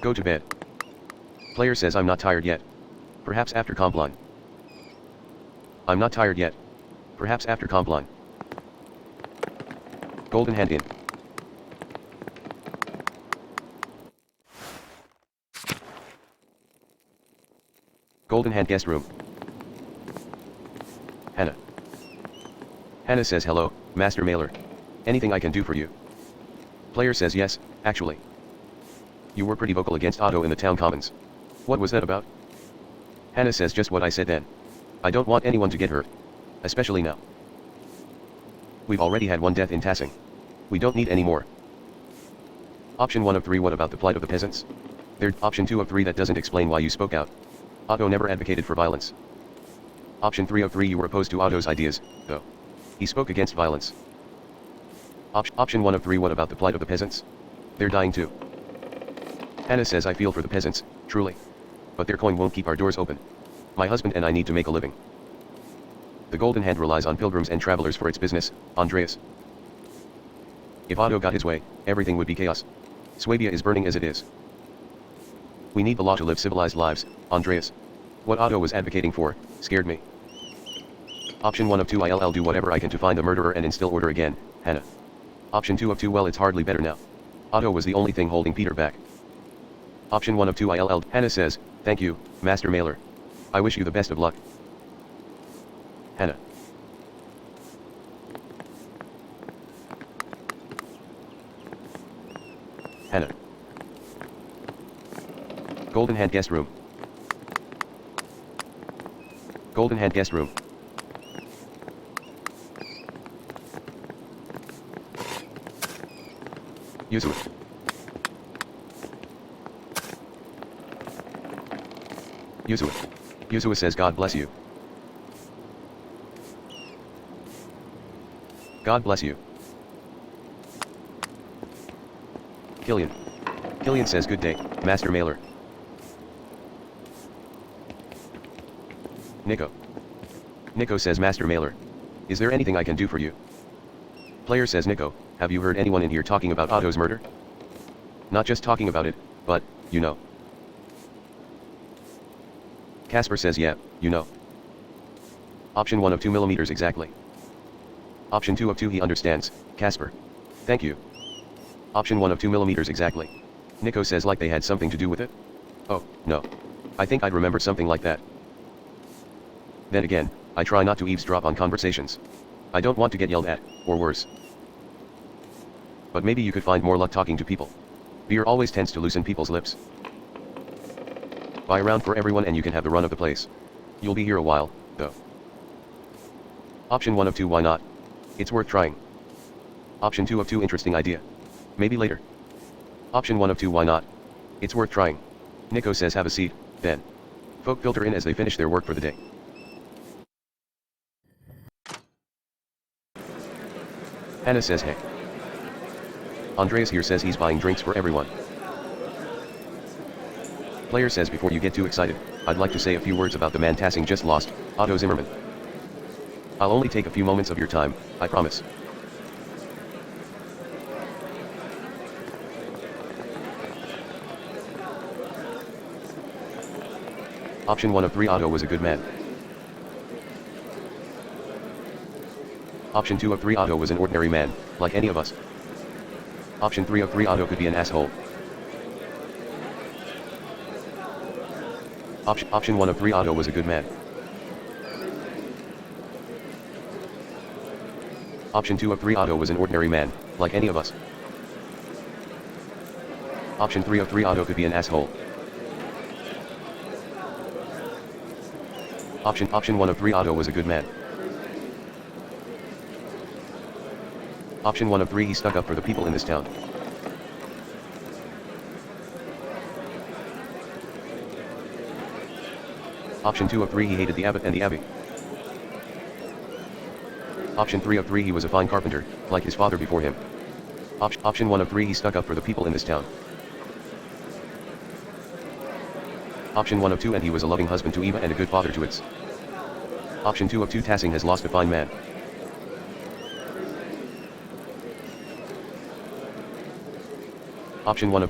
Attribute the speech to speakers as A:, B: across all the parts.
A: Go to bed. Player says I'm not tired yet. Perhaps after comp line. I'm not tired yet. Perhaps after comp line. Golden hand in. Golden hand guest room. Hannah. Hannah says hello, Master Mailer. Anything I can do for you? Player says yes, actually. You were pretty vocal against Otto in the town commons. What was that about? Hannah says just what I said then. I don't want anyone to get hurt. Especially now. We've already had one death in Tassing. We don't need any more. Option 1 of 3. What about the plight of the peasants? There's option 2 of 3 that doesn't explain why you spoke out. Otto never advocated for violence. Option 3 of 3. You were opposed to Otto's ideas, though. He spoke against violence. Option 1 of 3. What about the plight of the peasants? They're dying too. Hannah says I feel for the peasants, truly. But their coin won't keep our doors open. My husband and I need to make a living. The Golden Hand relies on pilgrims and travelers for its business, Andreas. If Otto got his way, everything would be chaos. Swabia is burning as it is. We need the law to live civilized lives, Andreas. What Otto was advocating for, scared me. Option 1 of 2. I'll do whatever I can to find the murderer and instill order again, Hannah. Option 2 of 2. Well, it's hardly better now. Otto was the only thing holding Peter back. Option 1 of 2. Hannah says, thank you, Master Mailer. I wish you the best of luck. Hannah. Hannah. Golden Hand guest room. Golden Hand guest room. Yuzue. Yuzue says God bless you. God bless you. Killian says good day, Master Mailer. Nico says Master Mailer. Is there anything I can do for you? Player says Nico, have you heard anyone in here talking about Otto's murder? Not just talking about it, but, you know. Casper says yeah, you know. Option 1 of 2 millimeters exactly. Option 2 of 2 he understands, Casper. Thank you. Option 1 of 2 millimeters exactly. Nico says like they had something to do with it? Oh, no. I think I'd remember something like that. Then again, I try not to eavesdrop on conversations. I don't want to get yelled at, or worse. But maybe you could find more luck talking to people. Beer always tends to loosen people's lips. Buy a round for everyone and you can have the run of the place. You'll be here a while, though. Option 1 of 2 why not? It's worth trying. Option 2 of 2 interesting idea. Maybe later. Option 1 of 2 why not? It's worth trying. Nico says have a seat, then. Folk filter in as they finish their work for the day. Hannah says hey. Andreas here says he's buying drinks for everyone. Player says before you get too excited, I'd like to say a few words about the man Tassing just lost, Otto Zimmerman. I'll only take a few moments of your time, I promise. Option 1 of 3 Otto was a good man. Option 2 of 3 Otto was an ordinary man, like any of us. Option 3 of 3 Otto could be an asshole. Option 1 of 3 Otto was a good man. Option 2 of 3 Otto was an ordinary man, like any of us. Option 3 of 3 Otto could be an asshole. Option 1 of 3 Otto was a good man. Option 1 of 3 he stuck up for the people in this town. Option 2 of 3 he hated the abbot and the abbey. Option 3 of 3 he was a fine carpenter, like his father before him. Option 1 of 3 he stuck up for the people in this town. Option 1 of 2 and he was a loving husband to Eva and a good father to its. Option 2 of 2 Tassing has lost a fine man. Option 1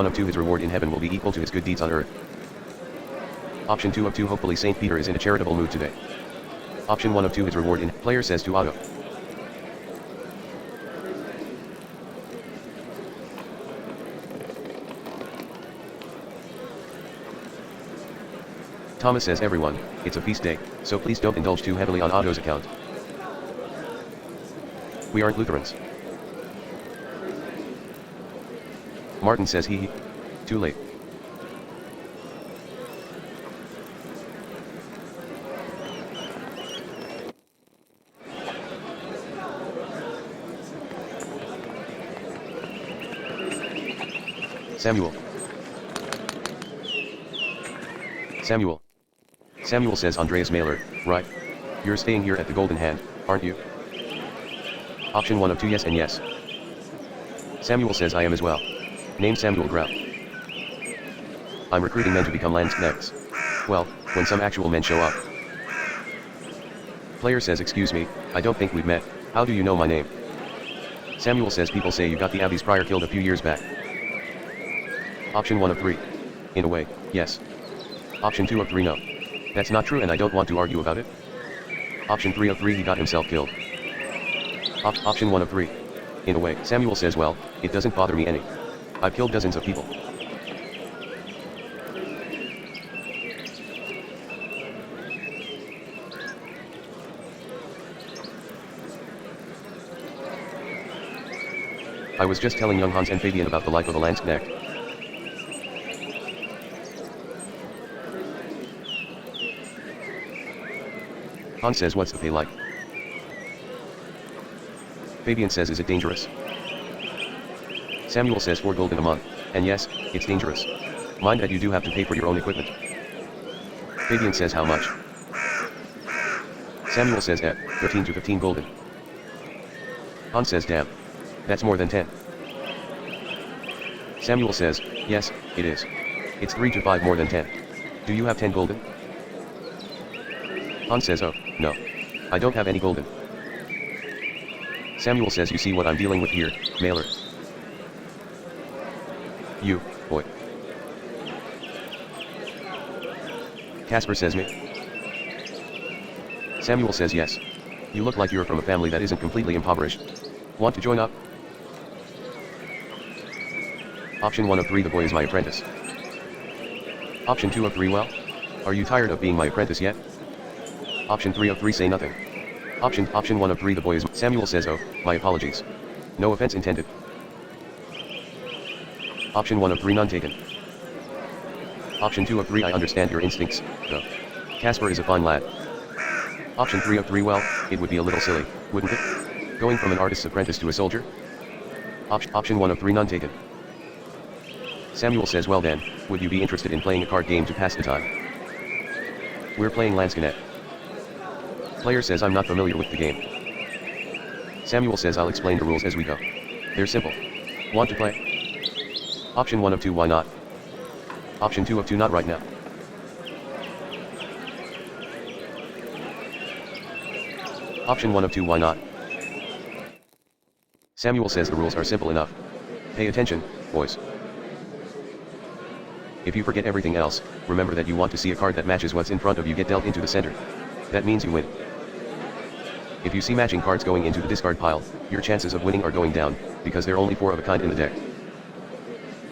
A: of 2 his reward in heaven will be equal to his good deeds on earth. Option 2 of 2 hopefully Saint Peter is in a charitable mood today. Option 1 of 2 his reward in player says to Otto. Thomas says everyone, it's a feast day, so please don't indulge too heavily on Otto's account. We aren't Lutherans. Martin says he. Too late. Samuel. Samuel says Andreas Mailer, right? You're staying here at the Golden Hand, aren't you? Option 1 of 2 yes and yes. Samuel says I am as well. Name Samuel Grau. I'm recruiting men to become Landsknechts. Well, when some actual men show up. Player says excuse me, I don't think we've met, how do you know my name? Samuel says people say you got the Abbey's prior killed a few years back. Option 1 of 3. In a way, yes. Option 2 of 3 no. That's not true and I don't want to argue about it. Option 3 of 3 he got himself killed. Option 1 of 3. In a way, Samuel says well, it doesn't bother me any. I've killed dozens of people. I was just telling young Hans and Fabian about the life of a Landsknecht. Hans says what's the pay like? Fabian says is it dangerous? Samuel says 4 gulden a month, and yes, it's dangerous. Mind that you do have to pay for your own equipment. Fabian says how much? Samuel says 13 to 15 gulden. Hans says damn. That's more than 10. Samuel says, yes, it is. It's 3 to 5 more than 10. Do you have 10 gulden? Hans says oh, no. I don't have any gulden. Samuel says you see what I'm dealing with here, Mailer. You, boy. Casper says me. Samuel says yes. You look like you're from a family that isn't completely impoverished. Want to join up? Option 1 of 3 the boy is my apprentice. Option 2 of 3 well? Are you tired of being my apprentice yet? Option 3 of 3 say nothing. Option 1 of 3 the boy is Samuel says oh, my apologies. No offense intended. Option 1 of 3 none taken. Option 2 of 3 I understand your instincts, though. Casper is a fine lad. Option 3 of 3 well, it would be a little silly, wouldn't it? Going from an artist's apprentice to a soldier? Option 1 of 3 none taken. Samuel says well then, would you be interested in playing a card game to pass the time? We're playing Landsknecht. Player says I'm not familiar with the game. Samuel says I'll explain the rules as we go. They're simple. Want to play? Option 1 of 2 why not? Option 2 of 2 not right now. Option 1 of 2 why not? Samuel says the rules are simple enough. Pay attention, boys. If you forget everything else, remember that you want to see a card that matches what's in front of you get dealt into the center. That means you win. If you see matching cards going into the discard pile, your chances of winning are going down, because there are only 4 of a kind in the deck.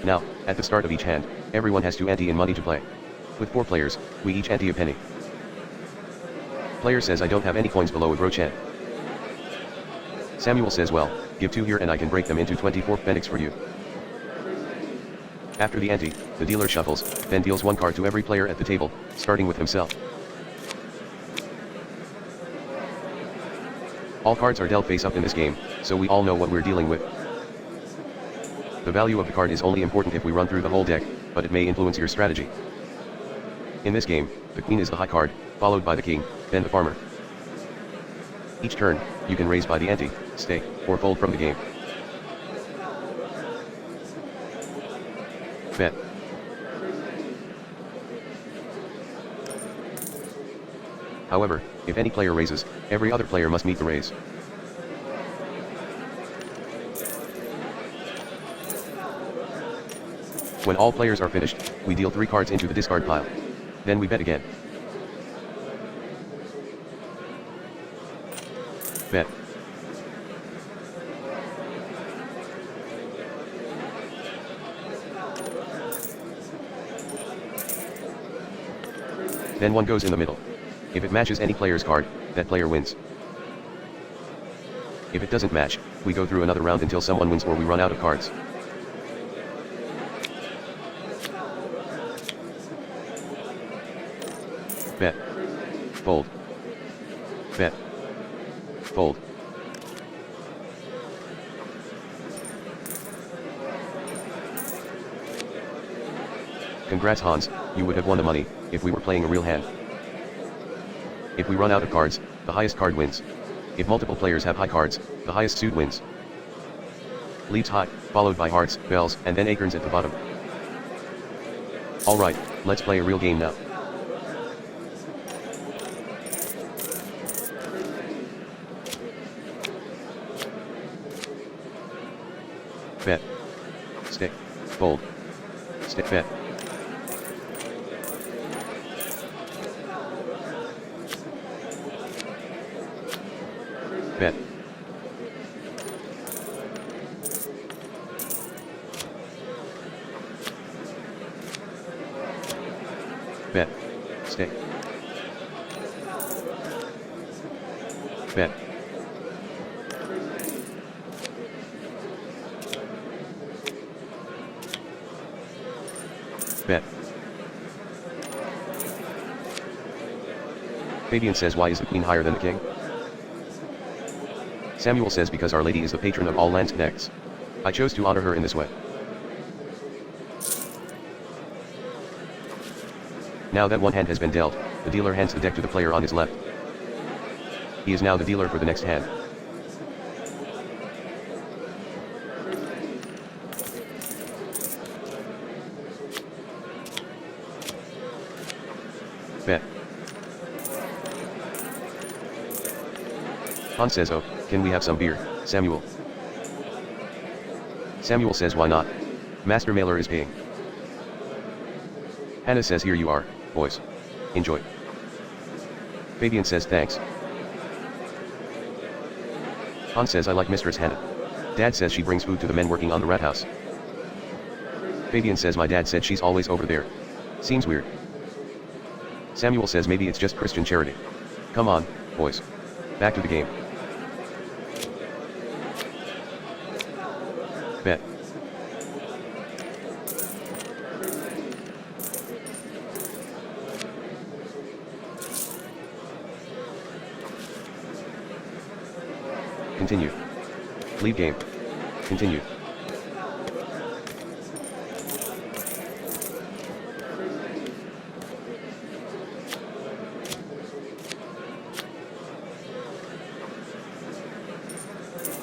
A: Now, at the start of each hand, everyone has to ante in money to play. With 4 players, we each ante a penny. Player says I don't have any coins below a brochan. Samuel says well, give 2 here and I can break them into 24 pfennigs for you. After the ante, the dealer shuffles, then deals 1 card to every player at the table, starting with himself. All cards are dealt face up in this game, so we all know what we're dealing with. The value of the card is only important if we run through the whole deck, but it may influence your strategy. In this game, the queen is the high card, followed by the king, then the farmer. Each turn, you can raise by the ante, stake, or fold from the game. Bet. However, if any player raises, every other player must meet the raise. When all players are finished, we deal 3 cards into the discard pile. Then we bet again. Bet. Then one goes in the middle. If it matches any player's card, that player wins. If it doesn't match, we go through another round until someone wins or we run out of cards. Bet. Fold. Bet. Fold. Congrats Hans, you would have won the money, if we were playing a real hand. If we run out of cards, the highest card wins. If multiple players have high cards, the highest suit wins. Leads high, followed by hearts, bells, and then acorns at the bottom. Alright, let's play a real game now. Bet. Stick. Fold. Stick bet. Bet. Bet. Stick. Bet. Bet. Fabian says, why is the queen higher than the king? Samuel says, because Our Lady is the patron of all landsknechts. I chose to honor her in this way. Now that one hand has been dealt, the dealer hands the deck to the player on his left. He is now the dealer for the next hand. Bet. Hans says, oh, can we have some beer, Samuel? Samuel says, why not? Master Mailer is paying. Hannah says, here you are, boys. Enjoy. Fabian says, thanks. Hans says, I like Mistress Hannah. Dad says she brings food to the men working on the rat house. Fabian says, my dad said she's always over there. Seems weird. Samuel says, maybe it's just Christian charity. Come on, boys. Back to the game. Bet. Continue. Leave game. Continue.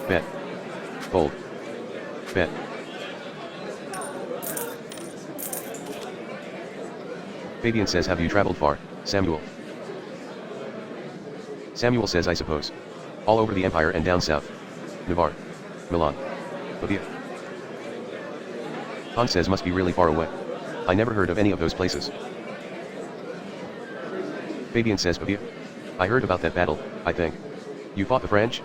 A: Bet. Fold. Bet. Fabian says, have you traveled far, Samuel? Samuel says, I suppose. All over the empire and down south. Navarre. Milan. Pavia. Hans says, must be really far away. I never heard of any of those places. Fabian says, Pavia. I heard about that battle, I think. You fought the French?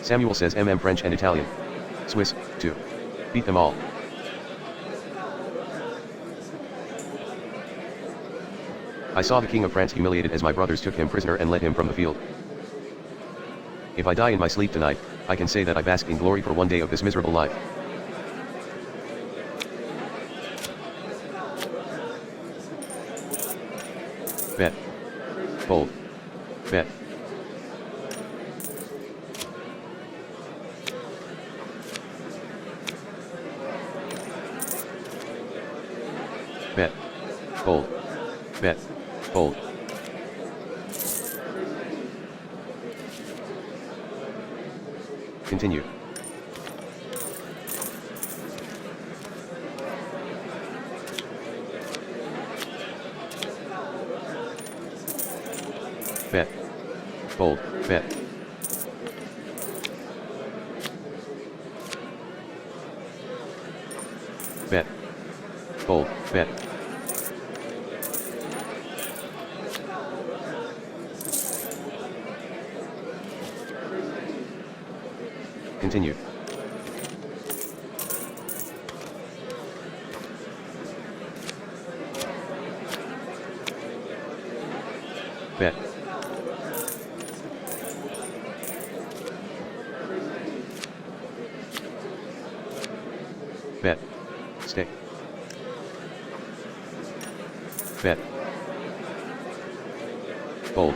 A: Samuel says, French and Italian. Swiss, too. Beat them all. I saw the King of France humiliated as my brothers took him prisoner and led him from the field. If I die in my sleep tonight, I can say that I bask in glory for one day of this miserable life. Bet. Fold. Bet. Bet. Fold. Bet. Fold. Continue. Bet. Fold. Bet. Bet. Fold. Bet. Continue. Bet. Bet. Stay. Bet. Fold.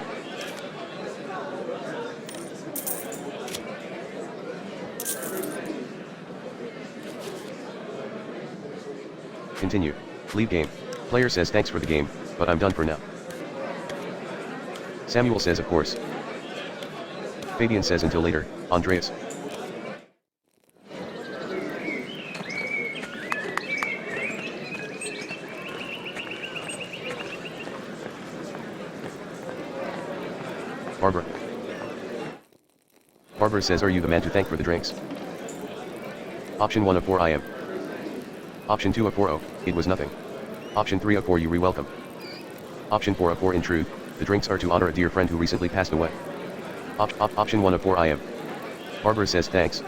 A: Continue. Leave game. Player says thanks for the game, but I'm done for now. Samuel says of course. Fabian says until later, Andreas. Barbara. Barbara says are you the man to thank for the drinks? Option 1 of 4 I am. Option 2 of 4 oh, it was nothing. Option 3 of 4 you re-welcome. Option 4 of 4 in truth, the drinks are to honor a dear friend who recently passed away. Option 1 of 4 I am. Barbara says thanks.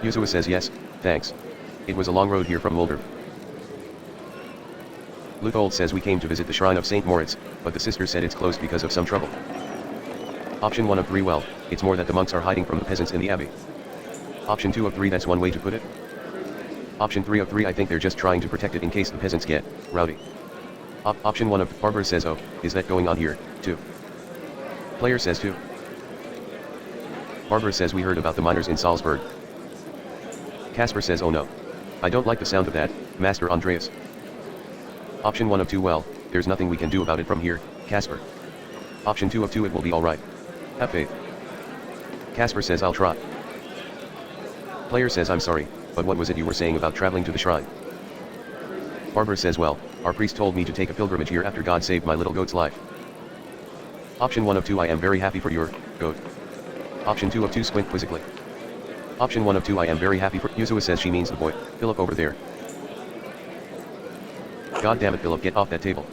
A: Yuzua says yes, thanks. It was a long road here from Mulder. Luthold says we came to visit the shrine of St. Moritz, but the sister said it's closed because of some trouble. Option 1 of 3 well, it's more that the monks are hiding from the peasants in the abbey. Option 2 of 3 that's one way to put it. Option 3 of 3 I think they're just trying to protect it in case the peasants get rowdy. Option 1 of Barbara says oh, is that going on here, too? Player says too. Barbara says we heard about the miners in Salzburg. Casper says oh no. I don't like the sound of that, Master Andreas. Option 1 of 2 well, there's nothing we can do about it from here, Casper. Option 2 of 2 it will be alright. Have faith. Casper says I'll try. Player says I'm sorry, but what was it you were saying about traveling to the shrine? Barbara says well, our priest told me to take a pilgrimage here after God saved my little goat's life. Option 1 of 2 I am very happy for your goat. Option 2 of 2 squint quizzically. Option 1 of 2 I am very happy for Yuzua says she means the boy, Philip over there. God damn it Philip, get off that table.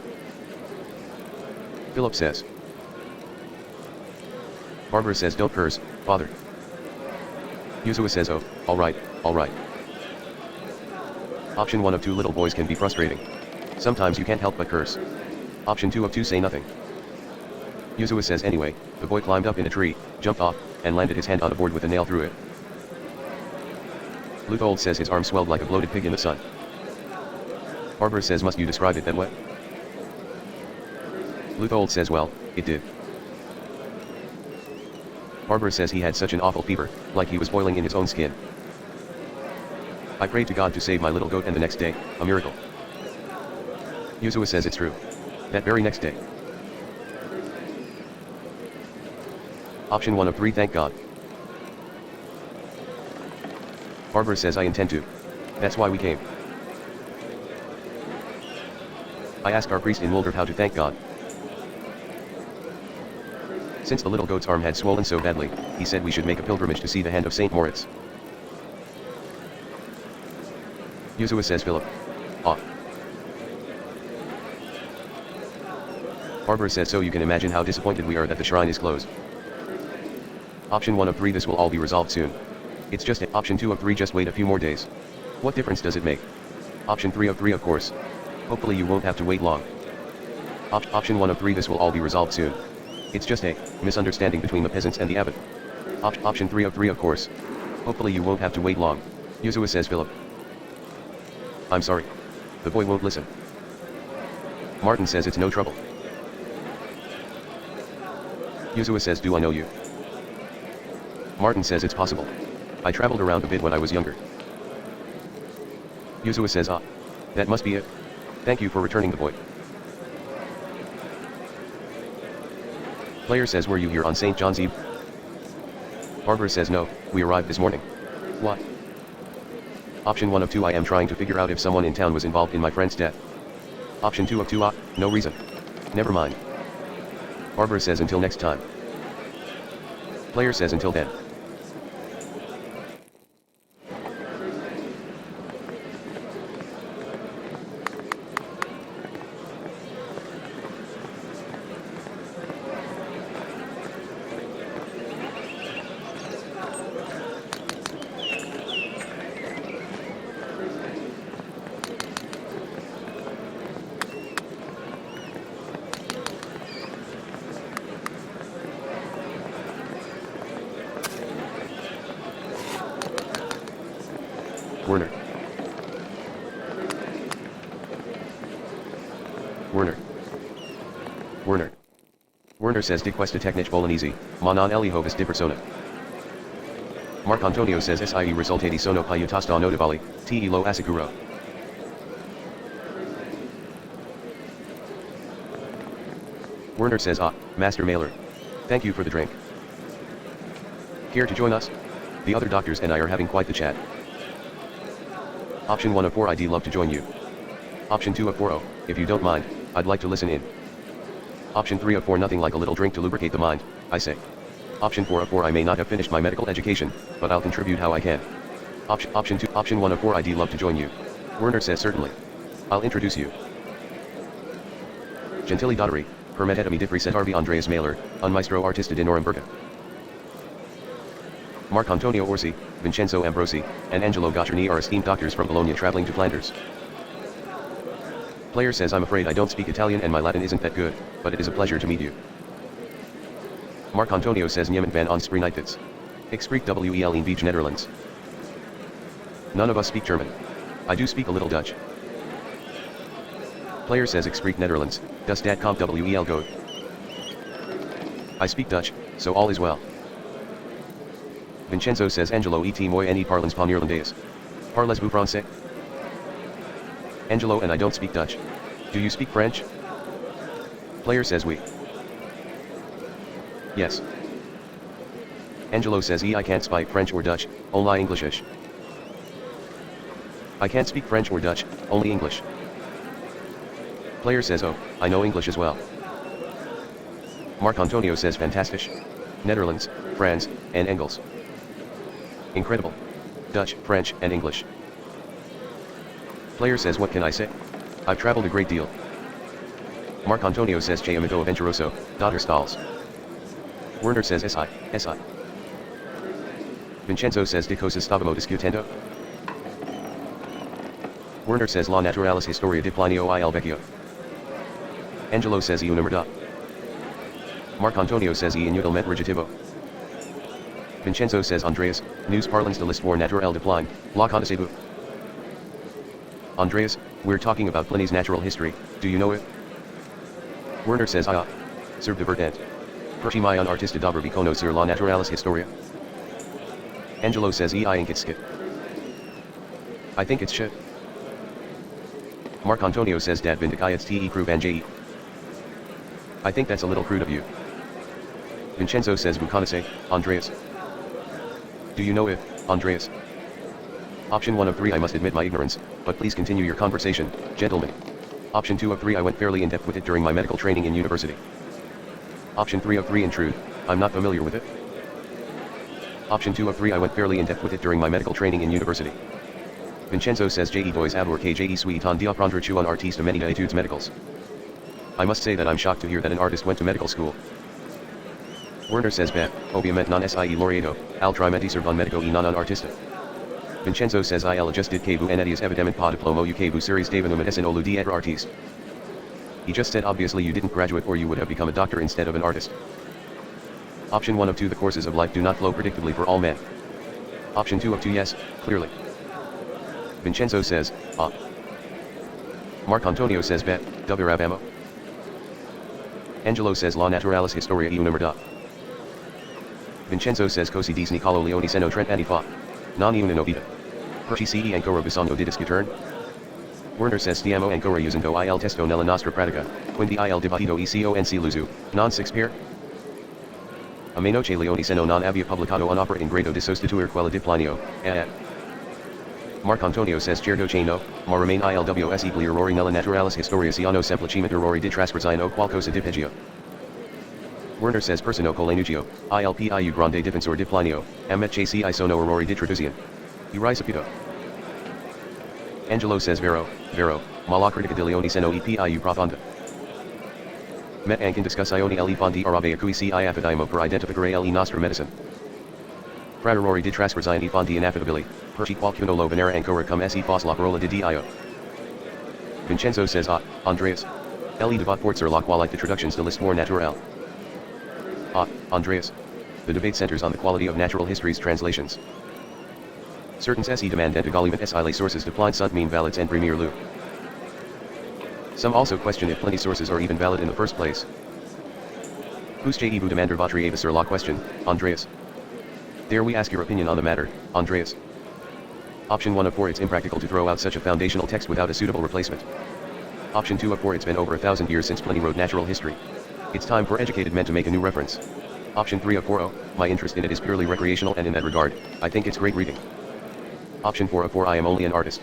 A: Philip says. Barbara says don't curse, father. Yuzua says oh, alright, alright. Option 1 of 2 little boys can be frustrating. Sometimes you can't help but curse. Option 2 of 2 say nothing. Yuzua says anyway, the boy climbed up in a tree, jumped off, and landed his hand on a board with a nail through it. Luthold says his arm swelled like a bloated pig in the sun. Barbara says must you describe it that way? Luthold says well, it did. Barbara says he had such an awful fever, like he was boiling in his own skin. I prayed to God to save my little goat and the next day, a miracle. Yuzua says it's true. That very next day. Option 1 of 3 thank God. Barbara says I intend to. That's why we came. I asked our priest in Mulder how to thank God. Since the little goat's arm had swollen so badly, he said we should make a pilgrimage to see the hand of St. Moritz. Yuzua says Philip. Ah. Barbara says so you can imagine how disappointed we are that the shrine is closed. Option 1 of 3 this will all be resolved soon. It's just option 2 of 3 just wait a few more days. What difference does it make? Option 3 of 3 of course. Hopefully you won't have to wait long. Option 1 of 3 this will all be resolved soon. It's just a misunderstanding between the peasants and the abbot. Option 3 of 3 of course. Hopefully you won't have to wait long. Yuzua says Philip. I'm sorry. The boy won't listen. Martin says it's no trouble. Yuzua says do I know you? Martin says it's possible. I traveled around a bit when I was younger. Yuzua says ah. That must be it. Thank you for returning the boy. Player says were you here on St. John's Eve? Barbara says no, we arrived this morning. What? Option 1 of 2 I am trying to figure out if someone in town was involved in my friend's death. Option 2 of 2 no reason. Never mind. Barbara says until next time. Player says until then. Werner. Werner. Werner. Werner says di questa tecniche bolognese, ma non elihovis di persona. Mark Antonio says SIE risultati sono piuttosto notevoli, te lo assicuro. Werner says Master Mailer. Thank you for the drink. Care to join us? The other doctors and I are having quite the chat. Option 1 of 4 I'd love to join you. Option 2 of 4 oh, if you don't mind, I'd like to listen in. Option 3 of 4 nothing like a little drink to lubricate the mind, I say. Option 4 of 4 I may not have finished my medical education, but I'll contribute how I can. Option 1 of 4 I'd love to join you. Werner says certainly. I'll introduce you. Gentili Dottori, permettemi di presentarvi Andreas Mailer, un maestro artista di Norimberga. Mark Antonio Orsi, Vincenzo Ambrosi, and Angelo Goccioni are esteemed doctors from Bologna traveling to Flanders. Player says I'm afraid I don't speak Italian and my Latin isn't that good, but it is a pleasure to meet you. Mark Antonio says Niemand van ons spreekt het. Ik spreek wel een beetje Netherlands. None of us speak German. I do speak a little Dutch. Player says ik spreek Netherlands, dus dat komt wel goed. I speak Dutch, so all is well. Vincenzo says Angelo et moi ne parlons pas néerlandais. Parlez-vous français? Angelo and I don't speak Dutch. Do you speak French? Player says oui. Yes. Angelo says I can't speak French or Dutch, only Englishish. I can't speak French or Dutch, only English. Player says oh, I know English as well. Mark Antonio says fantastisch. Netherlands, France, and Engels. Incredible. Dutch, French, and English. Player says what can I say? I've traveled a great deal. Mark Antonio says che amico aventuroso, daughter stalls. Werner says SI. Vincenzo says di cosa stavamo discutendo? Werner says la naturalis historia di Plinio il Vecchio. Angelo says una merda. Mark Antonio says inutilmente rigitivo. Vincenzo says Andreas, news parlance de l'histoire naturelle de Pline, la connaissez-vous? Andreas, we're talking about Pliny's natural history, do you know it? Werner says Serve divertent. Perci mai un artista dovrà conoscere la naturalis historia? Angelo says I think it's skit. I think it's shit. Mark Antonio says dat vindicayets te cruvange. I think that's a little crude of you. Vincenzo says vous connaissez, Andreas? Do you know it, Andreas? Option 1 of 3 I must admit my ignorance, but please continue your conversation, gentlemen. Option 2 of 3 I went fairly in depth with it during my medical training in university. Option 3 of 3 in truth, I'm not familiar with it. Option 2 of 3 I went fairly in depth with it during my medical training in university. Vincenzo says je dois avoir que je suis en d'apprendre tu un artiste many études médicales. I must say that I'm shocked to hear that an artist went to medical school. Werner says beh, ovviamente non si laureato, altrimenti serve un medico e non un artista. Vincenzo says il just did que vous n'étiez evidemment pas diplomo u que vous series devenu médecin au lieu d'être artiste. He just said obviously you didn't graduate or you would have become a doctor instead of an artist. Option 1 of 2 the courses of life do not flow predictably for all men. Option 2 of 2 yes, clearly. Vincenzo says, Mark Antonio says bet, WRABAMO. Angelo says la naturalis historia e una merda. Vincenzo says cosi dis Nicolo Leone seno Trent anni fa. Non una novità. Perci ce ancora bisogno di discutere? Werner says stiamo ancora usando il testo nella nostra pratica, quindi il dibattito e conc l'uso, non si per? A meno che Leone seno non abbia pubblicato un'opera in grado di sostituire quella di Plinio, Mark Antonio says certo che no, ma remain ilws gli errori nella naturalis historia siano semplicemente errori di trascrizione o qualcosa di peggio. Werner says persino colenugio, il più grande difensor di Plinio, ammet che ci sono errori di traduzione. I risaputo. Angelo says vero, ma la critica di Leone seno e più profonda. Met anche discussione le fonti arabe a cui ci affidiamo per identificare le nostre medicine. Fra errori di trascrizione e fonti inaffidabili, perci qualcuno lo venera ancora come se fosse la parola di Dio. Vincenzo says Andreas. Le debat porter la qualité de traductions de l'histoire naturelle. Andreas. The debate centers on the quality of natural history's translations. Certain se demand and egalement s les sources de plein sunt mean valids en premier lieu. Some also question if plenty sources are even valid in the first place. Vous demander votre avis sur la question, Andreas? Dare we ask your opinion on the matter, Andreas? Option 1 of 4 it's impractical to throw out such a foundational text without a suitable replacement. Option 2 of 4 it's been over 1,000 years since Pliny wrote natural history. It's time for educated men to make a new reference. Option 3 of 4 oh, my interest in it is purely recreational and in that regard, I think it's great reading. Option 4 of 4 I am only an artist.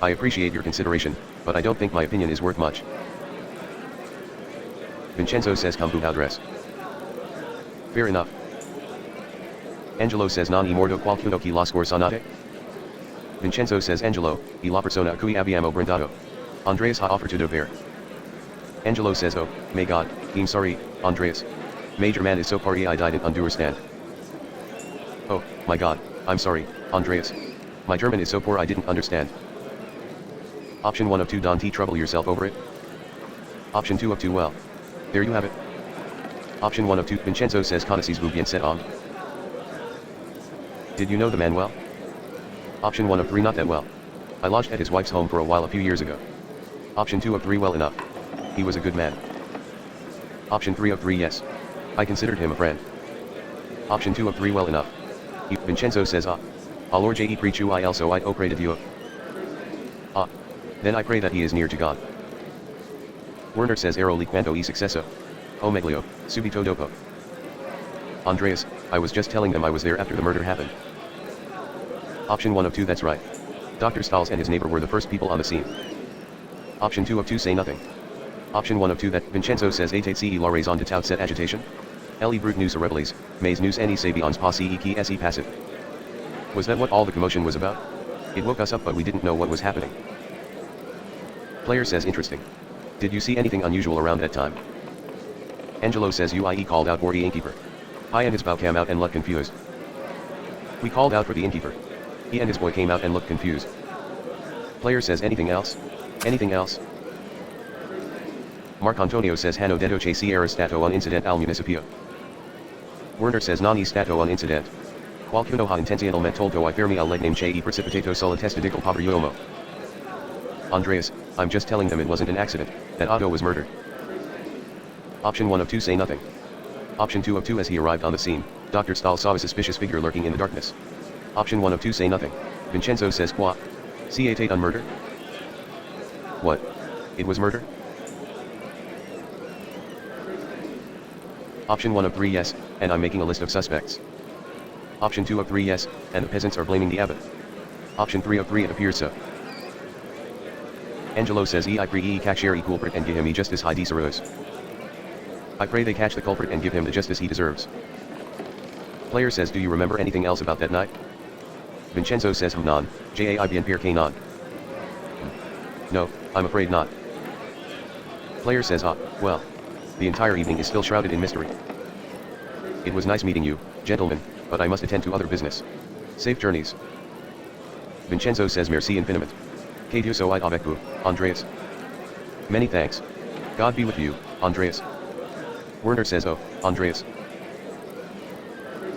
A: I appreciate your consideration, but I don't think my opinion is worth much. Vincenzo says come address. Fair enough. Angelo says non morto qualcuno chi la scorsonate? Vincenzo says Angelo, e la persona a cui abbiamo brindato. Andreas ha offerto dover. Angelo says oh, may God, I'm sorry, Andreas. Major man is so sorry I didn't understand. Oh, my God, I'm sorry, Andreas. My German is so poor I didn't understand. Option 1 of 2 don't trouble yourself over it. Option 2 of 2 well. There you have it. Option 1 of 2 Vincenzo says connaissez vous bien cet homme? Did you know the man well? Option 1 of 3 not that well. I lodged at his wife's home for a while a few years ago. Option 2 of 3 well enough. He was a good man. Option 3 of 3 yes. I considered him a friend. Option 2 of 3 well enough. Vincenzo says ah. Allor je prechu il so I pray to Dio. Ah. Then I pray that he is near to God. Werner says ero li quanto e successo. O meglio, subito dopo. Andreas, I was just telling them I was there after the murder happened. Option 1 of 2 that's right. Dr. Stahls and his neighbor were the first people on the scene. Option 2 of 2 say nothing. Option 1 of 2 that Vincenzo says et ce la raison de toute cette agitation? Le brut nous rebelles, mais nous en savions pas ce qui est passive. Was that what all the commotion was about? It woke us up but we didn't know what was happening. Player says interesting. Did you see anything unusual around that time? Angelo says UIE called out for the innkeeper. I and his bow came out and looked confused. We called out for the innkeeper. He and his boy came out and looked confused. Player says anything else? Anything else? Marcantonio says Hanno detto che si era stato un incident al municipio. Werner says non è stato un incident. Qualcuno ha intenzionalmente tolto I fermi al legname che precipitato sulla testa di quel povero uomo. Andreas, I'm just telling them it wasn't an accident, that Otto was murdered. Option 1 of 2 say nothing. Option 2 of 2 as he arrived on the scene, Dr. Stahl saw a suspicious figure lurking in the darkness. Option 1 of 2 say nothing. Vincenzo says quoi? C'était un murder? What? It was murder? Option 1 of 3 yes, and I'm making a list of suspects. Option 2 of 3 yes, and the peasants are blaming the abbot. Option 3 of 3 it appears so. Angelo says I pray catch the culprit and give him justice he deserves. I pray they catch the culprit and give him the justice he deserves. Player says do you remember anything else about that night? Vincenzo says non, jai bien per que non. No, I'm afraid not. Player says ah, well. The entire evening is still shrouded in mystery. It was nice meeting you, gentlemen, but I must attend to other business. Safe journeys. Vincenzo says merci infiniment. Que Dieu soit avec vous, Andreas. Many thanks. God be with you, Andreas. Werner says oh, Andreas.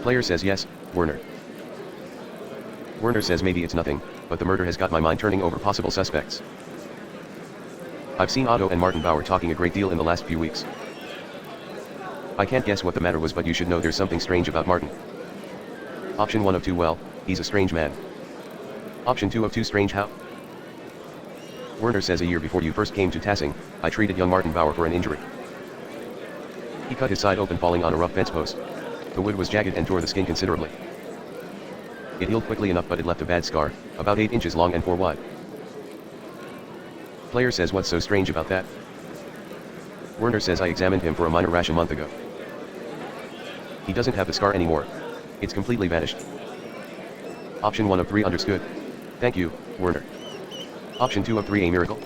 A: Player says yes, Werner. Werner says maybe it's nothing, but the murder has got my mind turning over possible suspects. I've seen Otto and Martin Bauer talking a great deal in the last few weeks. I can't guess what the matter was but you should know there's something strange about Martin. Option 1 of 2 well, he's a strange man. Option 2 of 2 strange how? Werner says a year before you first came to Tassing, I treated young Martin Bauer for an injury. He cut his side open falling on a rough fence post. The wood was jagged and tore the skin considerably. It healed quickly enough but it left a bad scar, about 8 inches long and 4 wide. Player says what's so strange about that? Werner says I examined him for a minor rash a month ago. He doesn't have the scar anymore. It's completely vanished. Option 1 of 3 understood. Thank you, Werner. Option 2 of 3 a miracle?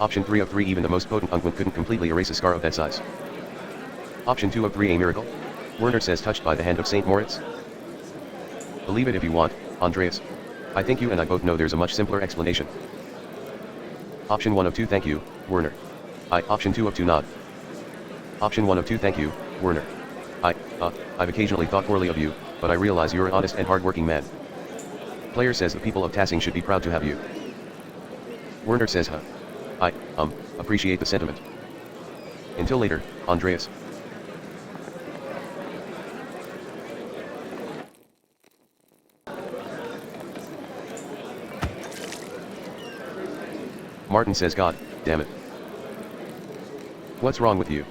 A: Option 3 of 3 even the most potent unguent couldn't completely erase a scar of that size. Option 2 of 3 a miracle? Werner says touched by the hand of St. Moritz? Believe it if you want, Andreas. I think you and I both know there's a much simpler explanation. Option 1 of 2 thank you, Werner. Option 2 of 2 nod. Option 1 of 2 thank you, Werner. I've occasionally thought poorly of you, but I realize you're an honest and hard-working man. Player says the people of Tassing should be proud to have you. Werner says I appreciate the sentiment. Until later, Andreas. Martin says God, damn it. What's wrong with you?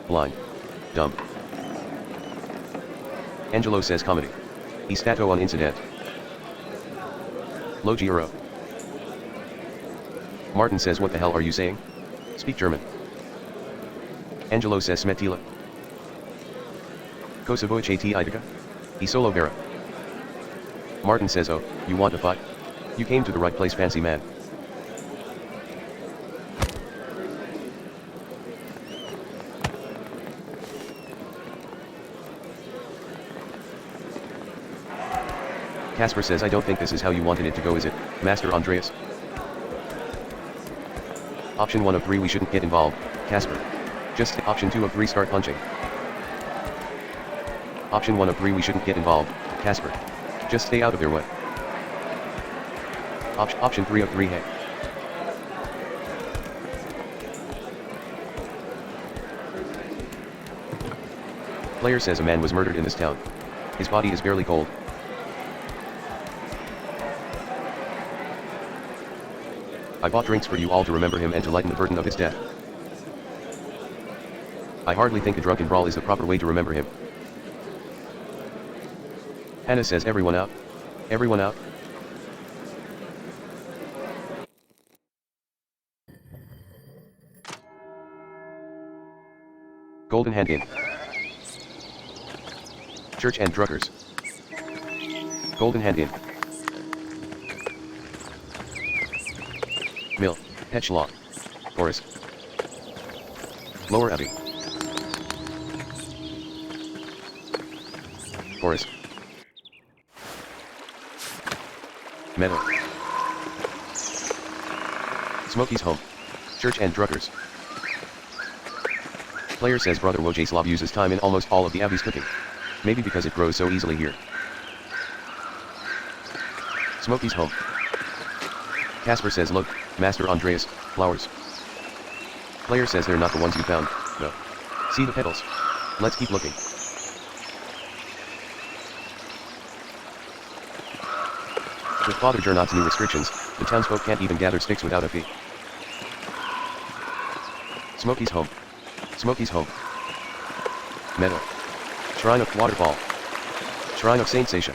A: Blind. Dumb. Angelo says comedy. È stato un incidente. Lo giro. Martin says what the hell are you saying? Speak German. Angelo says smetila. Cosa voi ti idica? E solo vera. Martin says oh, you want to fight? You came to the right place fancy man. Casper says I don't think this is how you wanted it to go, is it, Master Andreas? Option 1 of 3 we shouldn't get involved, Casper. Just option 2 of 3 start punching. Option 1 of 3 we shouldn't get involved, Casper. Just stay out of their way. Option 3 of 3 hey. Player says a man was murdered in this town. His body is barely cold. I bought drinks for you all to remember him and to lighten the burden of his death. I hardly think a drunken brawl is the proper way to remember him. Hannah says everyone out. Everyone out. Golden Hand Inn. Church and Druckers. Golden Hand Inn. Mill, Hetschlock, Forest, Lower Abbey, Forest, Meadow, Smokey's Home, Church and Druckers. Player says Brother Wojciech uses time in almost all of the Abbey's cooking. Maybe because it grows so easily here. Smokey's Home. Casper says look, Master Andreas, flowers. Player says they're not the ones you found, no. See the petals. Let's keep looking. With Father Gernot's new restrictions, the townsfolk can't even gather sticks without a fee. Smokey's Home. Smokey's Home. Meadow. Shrine of Waterfall. Shrine of Saint Sasha.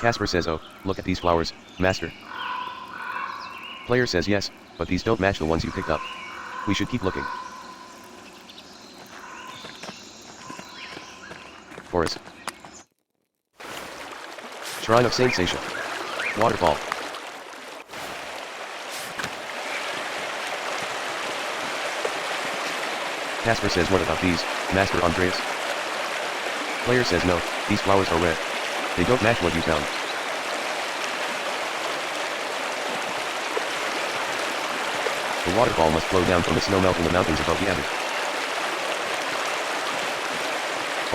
A: Casper says oh, look at these flowers, Master. Player says yes, but these don't match the ones you picked up. We should keep looking. Forest. Shrine of Saint Sasha. Waterfall. Casper says what about these, Master Andreas? Player says no, these flowers are red. They don't match what you found. The waterfall must flow down from the snow melt in the mountains above the abbey.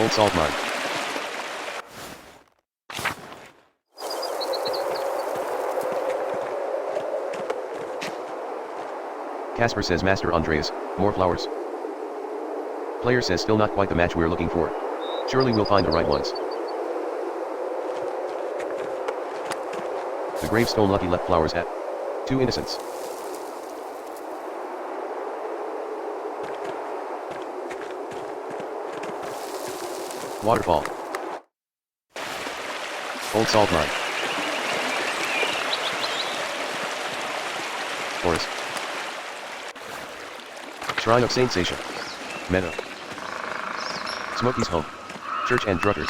A: Old salt mine. Casper says Master Andreas, more flowers. Player says still not quite the match we're looking for. Surely we'll find the right ones. The gravestone Lucky left flowers at. 2 innocents. Waterfall. Old salt mine. Forest. Shrine of Saint Sasha. Meadow. Smokey's Home. Church and Druckers.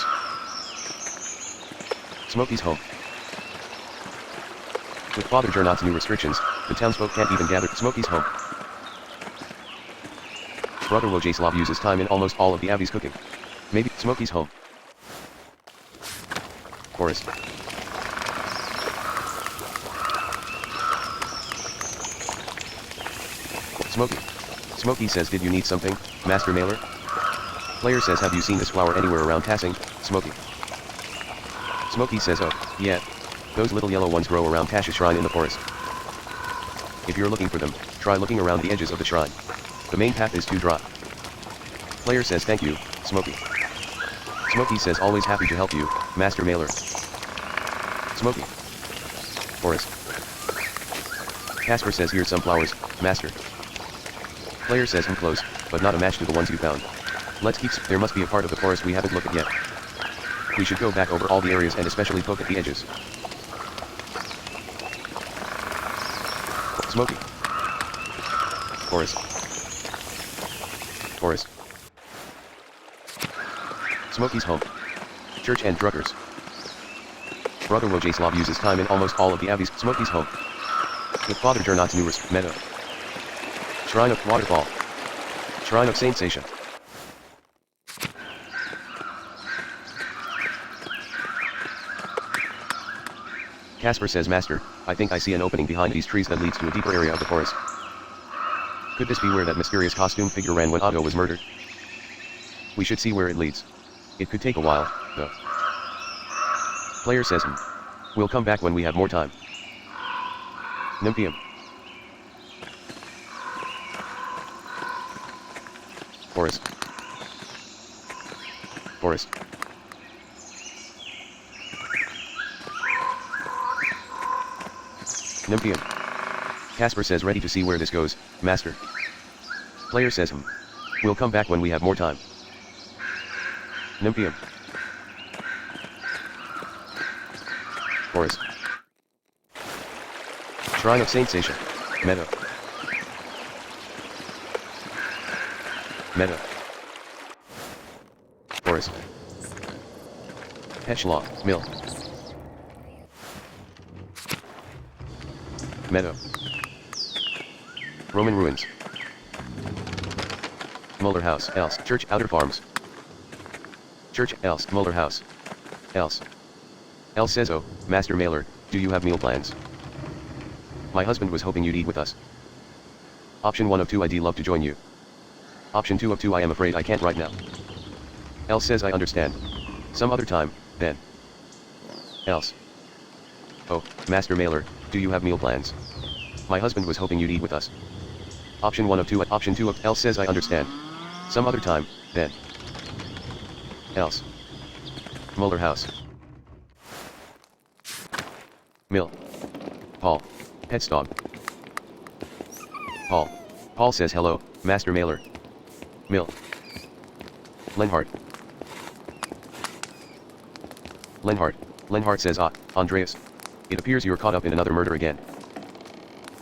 A: Smokey's Home. With Father Gernot's new restrictions, the townsfolk can't even gather. Smokey's Home. Brother Wojciech uses time in almost all of the Abbey's cooking. Maybe Smokey's Home. Forest. Smokey. Smokey says, did you need something, Master Mailer? Player says, have you seen this flower anywhere around Tassing, Smokey? Smokey says, oh, yeah. Those little yellow ones grow around Tasha's shrine in the forest. If you're looking for them, try looking around the edges of the shrine. The main path is too dry. Player says, thank you, Smokey. Smokey says, always happy to help you, Master Mailer. Smokey. Forest. Casper says, here's some flowers, Master. Player says, close, but not a match to the ones you found. Let's keep. There must be a part of the forest we haven't looked at yet. We should go back over all the areas and especially poke at the edges. Smokey. Forest. Forest. Smokey's home. Church and Druckers. Brother Wojaslav uses time in almost all of the abbeys. Smokey's home. With Father Gernot's newest meadow. Shrine of Waterfall. Shrine of Saint Sasha. Casper says, Master, I think I see an opening behind these trees that leads to a deeper area of the forest. Could this be where that mysterious costume figure ran when Otto was murdered? We should see where it leads. It could take a while, though. Player says, we'll come back when we have more time. Nymphium. Forest. Forest. Nymphium. Casper says, ready to see where this goes, Master. Player says, we'll come back when we have more time. Nymphium. Forest. Shrine of Saint Sasha. Meadow. Meadow. Forest. Echelon, Mill. Meadow. Roman ruins. Muller House, else. Church, Outer Farms. Church, else. Muller House. Else. Else says, oh, Master Mailer, do you have meal plans? My husband was hoping you'd eat with us. Option 1 of 2, I'd love to join you. Option 2 of 2, I am afraid I can't right now. Else says, I understand. Some other time, then. Else. Oh, Master Mailer, do you have meal plans? My husband was hoping you'd eat with us. Option 1 of 2, option 2 of, else says, I understand. Some other time, then. Else. Muller House. Mill. Paul. Pet's dog. Paul. Paul says, hello, Master Mailer. Mill. Lenhart. Lenhart. Lenhart says, ah, Andreas. It appears you're caught up in another murder again.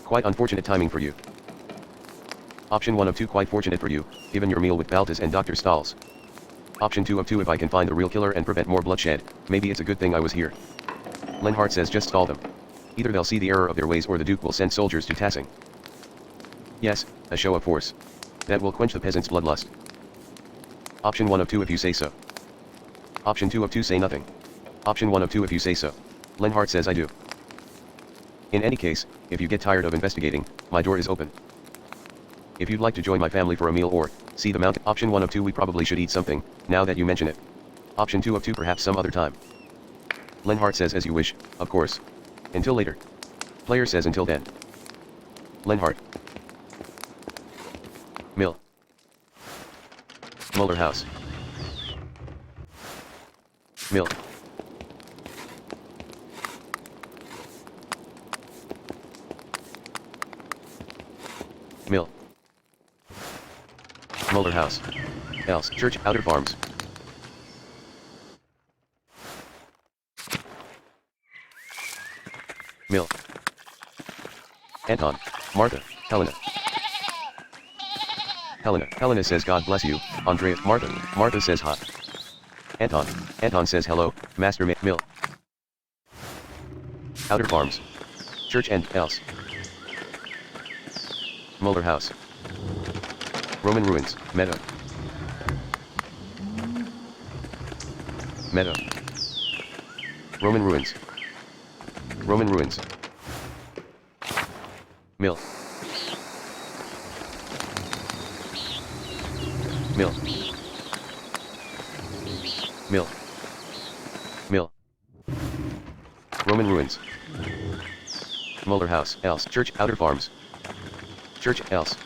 A: Quite unfortunate timing for you. Option 1 of 2, quite fortunate for you, given your meal with Baltas and Dr. Stahls. Option 2 of 2, if I can find the real killer and prevent more bloodshed, maybe it's a good thing I was here. Lenhart says, just stall them. Either they'll see the error of their ways or the Duke will send soldiers to Tassing. Yes, a show of force. That will quench the peasants' bloodlust. Option 1 of 2 if you say so. Option 2 of 2 say nothing. Option 1 of 2 if you say so. Lenhart says I do. In any case, if you get tired of investigating, my door is open. If you'd like to join my family for a meal or see the mountain. Option 1 of 2, we probably should eat something, now that you mention it. Option 2 of 2, perhaps some other time. Lenhart says as you wish, of course. Until later. Player says until then. Lenhart. Mill. Muller House. Mill. Mill. Muller House. Else. Church, Outer Farms. Mill. Anton. Martha. Helena. Helena. Helena says God bless you, Andrea. Martha. Martha says hi. Anton. Anton says hello, Master Mill. Outer Farms. Church and else. Muller House. Roman ruins, Meadow. Meadow. Roman ruins. Roman ruins. Mill. Mill. Mill. Roman ruins. Muller House, else, church, outer farms. Church, else.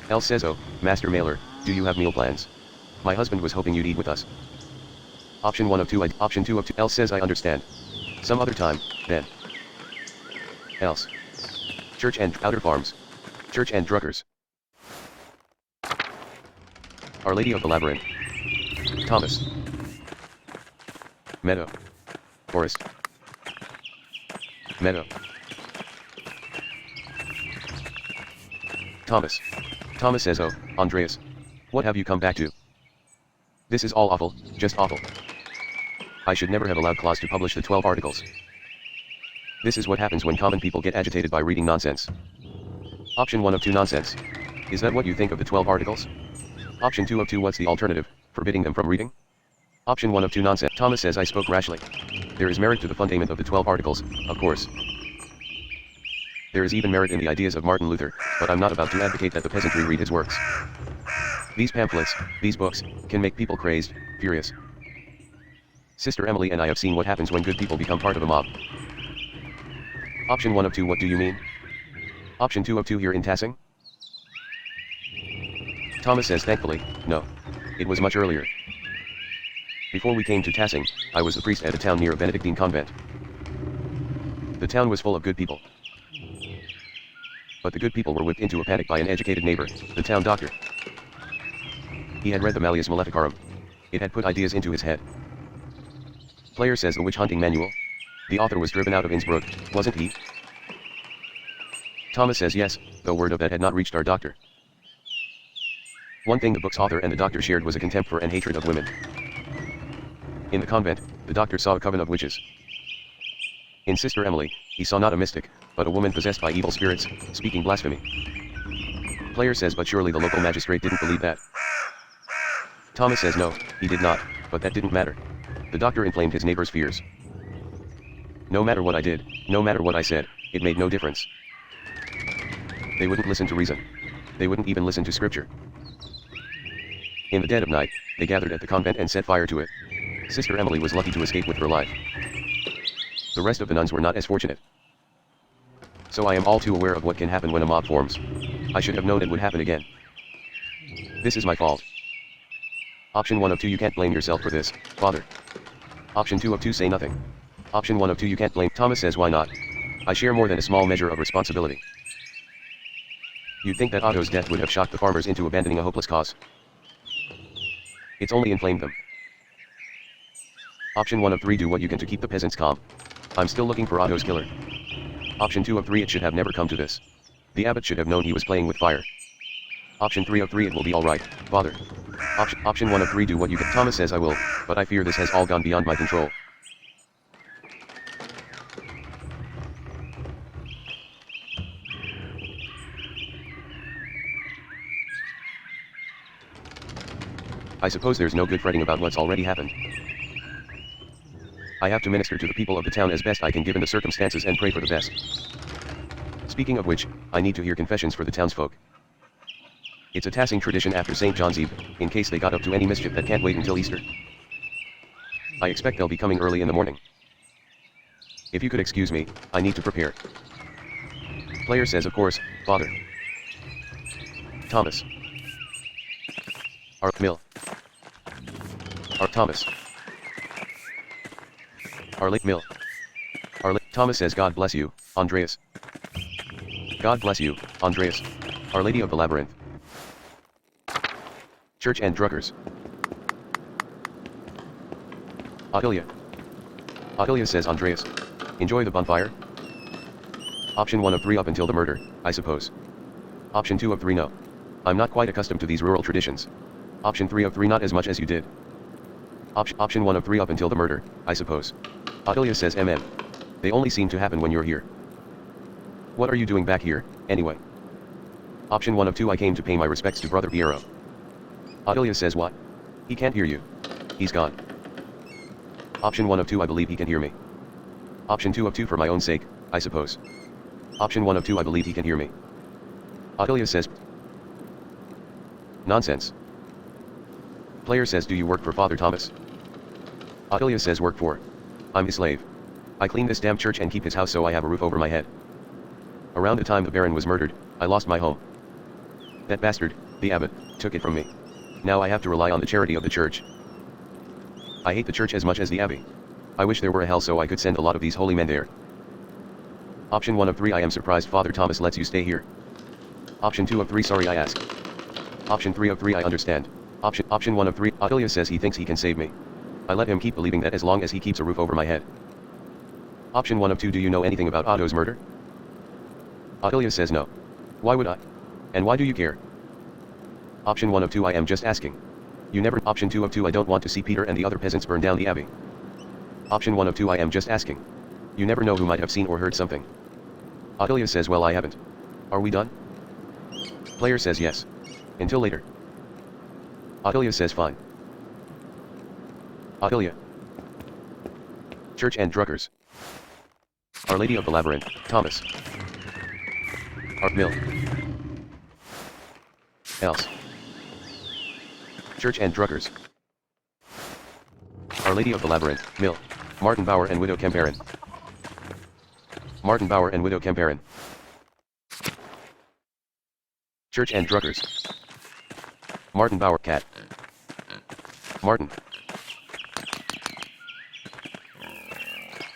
A: Else says, oh, Master Mailer, do you have meal plans? My husband was hoping you'd eat with us. Option 1 of 2, option 2 of 2, else says I understand. Some other time, then. Else. Church and outer farms. Church and druggers. Our Lady of the Labyrinth. Thomas. Meadow. Forest. Meadow. Thomas. Thomas says, oh, Andreas. What have you come back to? This is all awful, just awful. I should never have allowed Claus to publish the 12 articles. This is what happens when common people get agitated by reading nonsense. Option 1 of 2 nonsense. Is that what you think of the 12 articles? Option 2 of 2 what's the alternative, forbidding them from reading? Option 1 of 2 nonsense. Thomas says I spoke rashly. There is merit to the fundament of the 12 articles, of course. There is even merit in the ideas of Martin Luther, but I'm not about to advocate that the peasantry read his works. These pamphlets, these books, can make people crazed, furious. Sister Emily and I have seen what happens when good people become part of a mob. Option 1 of 2 what do you mean? Option 2 of 2 here in Tassing? Thomas says thankfully, no. It was much earlier. Before we came to Tassing, I was the priest at a town near a Benedictine convent. The town was full of good people. But the good people were whipped into a panic by an educated neighbor, the town doctor. He had read the Malleus Maleficarum. It had put ideas into his head. Player says the witch hunting manual. The author was driven out of Innsbruck, wasn't he? Thomas says yes, though word of that had not reached our doctor. One thing the book's author and the doctor shared was a contempt for and hatred of women. In the convent, the doctor saw a coven of witches. In Sister Emily, he saw not a mystic, but a woman possessed by evil spirits, speaking blasphemy. Player says but surely the local magistrate didn't believe that. Thomas says no, he did not, but that didn't matter. The doctor inflamed his neighbor's fears. No matter what I did, no matter what I said, it made no difference. They wouldn't listen to reason. They wouldn't even listen to scripture. In the dead of night, they gathered at the convent and set fire to it. Sister Emily was lucky to escape with her life. The rest of the nuns were not as fortunate. So I am all too aware of what can happen when a mob forms. I should have known it would happen again. This is my fault. Option 1 of 2 you can't blame yourself for this, father. Option 2 of 2 say nothing. Option 1 of 2 you can't blame. Thomas says why not? I share more than a small measure of responsibility. You'd think that Otto's death would have shocked the farmers into abandoning a hopeless cause. It's only inflamed them. Option 1 of 3 do what you can to keep the peasants calm. I'm still looking for Otto's killer. Option 2 of 3 it should have never come to this. The abbot should have known he was playing with fire. Option 3 of 3 it will be alright, father. Option 1 of 3 do what you can. Thomas says I will, but I fear this has all gone beyond my control. I suppose there's no good fretting about what's already happened. I have to minister to the people of the town as best I can given the circumstances and pray for the best. Speaking of which, I need to hear confessions for the townsfolk. It's a Tassing tradition after St. John's Eve, in case they got up to any mischief that can't wait until Easter. I expect they'll be coming early in the morning. If you could excuse me, I need to prepare. Player says of course, father. Thomas. Our Mill. Our Thomas. Our late Mill. Our late Thomas says God bless you, Andreas. God bless you, Andreas. Our Lady of the Labyrinth. Church and druggers. Ottilia. Ottilia says Andreas. Enjoy the bonfire? Option 1 of 3 up until the murder, I suppose. Option 2 of 3 no. I'm not quite accustomed to these rural traditions. Option 3 of 3 not as much as you did. Option 1 of 3 up until the murder, I suppose. Ottilia says mm. They only seem to happen when you're here. What are you doing back here, anyway? Option 1 of 2 I came to pay my respects to Brother Piero. Ottilia says what? He can't hear you. He's gone. Option 1 of 2 I believe he can hear me. Option 2 of 2 for my own sake, I suppose. Option 1 of 2 I believe he can hear me. Ottilia says nonsense. Player says, do you work for Father Thomas? Adelia says, work for. I'm his slave. I clean this damn church and keep his house so I have a roof over my head. Around the time the Baron was murdered, I lost my home. That bastard, the abbot, took it from me. Now I have to rely on the charity of the church. I hate the church as much as the abbey. I wish there were a hell so I could send a lot of these holy men there. Option 1 of 3, I am surprised Father Thomas lets you stay here. Option 2 of 3, sorry I ask. Option 3 of 3, I understand. Option 1 of 3, Adelia says he thinks he can save me. I let him keep believing that as long as he keeps a roof over my head. Option 1 of 2, do you know anything about Otto's murder? Adelia says no. Why would I? And why do you care? Option 1 of 2, I am just asking. You never. Option 2 of 2, I don't want to see Peter and the other peasants burn down the abbey. Option 1 of 2, I am just asking. You never know who might have seen or heard something. Adelia says, well, I haven't. Are we done? Player says yes. Until later. Adelia says fine. Adelia. Church and Druckers. Our Lady of the Labyrinth, Thomas. Art Mill. Else. Church and Druckers. Our Lady of the Labyrinth, Mill. Martin Bauer and Widow Kemperin. Martin Bauer and Widow Kemperin. Church and Druckers. Martin Bauer, cat. Martin.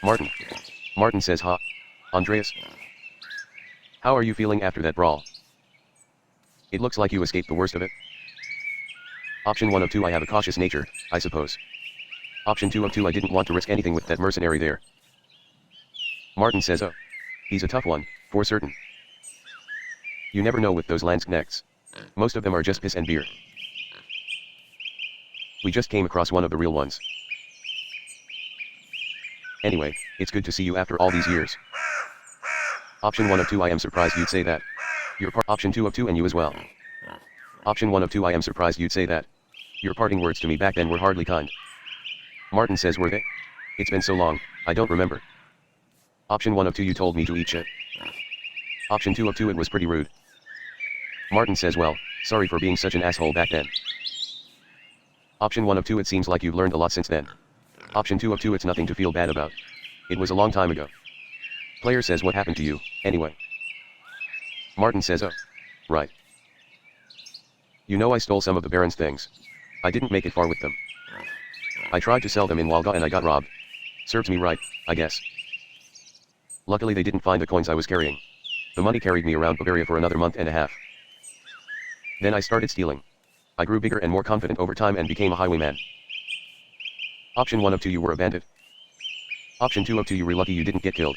A: Martin. Martin says, ha. Andreas. How are you feeling after that brawl? It looks like you escaped the worst of it. Option 1 of 2, I have a cautious nature, I suppose. Option 2 of 2, I didn't want to risk anything with that mercenary there. Martin says, oh. He's a tough one, for certain. You never know with those Landsknechts. Most of them are just piss and beer. We just came across one of the real ones. Anyway, it's good to see you after all these years. Option 1 of 2, I am surprised you'd say that. Your Option 2 of 2, and you as well. Option 1 of 2, I am surprised you'd say that. Your parting words to me back then were hardly kind. Martin says, were they? It's been so long, I don't remember. Option 1 of 2, you told me to eat shit. Option 2 of 2, it was pretty rude. Martin says, well, sorry for being such an asshole back then. Option 1 of 2, it seems like you've learned a lot since then. Option 2 of 2, it's nothing to feel bad about. It was a long time ago. Player says, what happened to you, anyway? Martin says, oh. Right. You know I stole some of the Baron's things. I didn't make it far with them. I tried to sell them in Walga and I got robbed. Serves me right, I guess. Luckily they didn't find the coins I was carrying. The money carried me around Bavaria for another month and a half. Then I started stealing. I grew bigger and more confident over time and became a highwayman. Option 1 of 2, you were a bandit. Option 2 of 2, you were lucky you didn't get killed.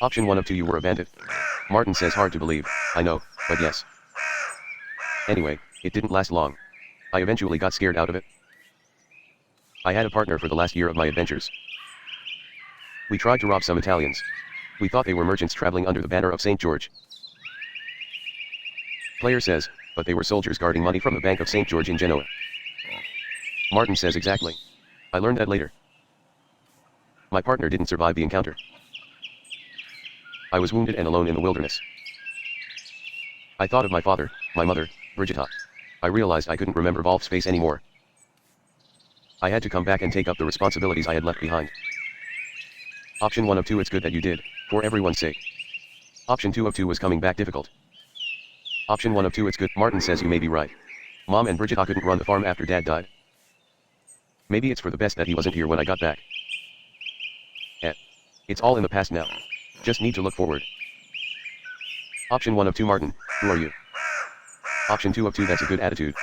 A: Option 1 of 2, you were a bandit. Martin says, hard to believe, I know, but yes. Anyway, it didn't last long. I eventually got scared out of it. I had a partner for the last year of my adventures. We tried to rob some Italians. We thought they were merchants traveling under the banner of St. George. Player says, but they were soldiers guarding money from the Bank of St. George in Genoa. Martin says, exactly. I learned that later. My partner didn't survive the encounter. I was wounded and alone in the wilderness. I thought of my father, my mother, Brigitta. I realized I couldn't remember Wolf's face anymore. I had to come back and take up the responsibilities I had left behind. Option 1 of 2, it's good that you did, for everyone's sake. Option 2 of 2 was coming back difficult. Option 1 of 2, it's good. Martin says you may be right. Mom and Brigitta couldn't run the farm after Dad died. Maybe it's for the best that he wasn't here when I got back. It's all in the past now. Just need to look forward. Option 1 of 2, Martin, who are you? Option 2 of 2, that's a good attitude.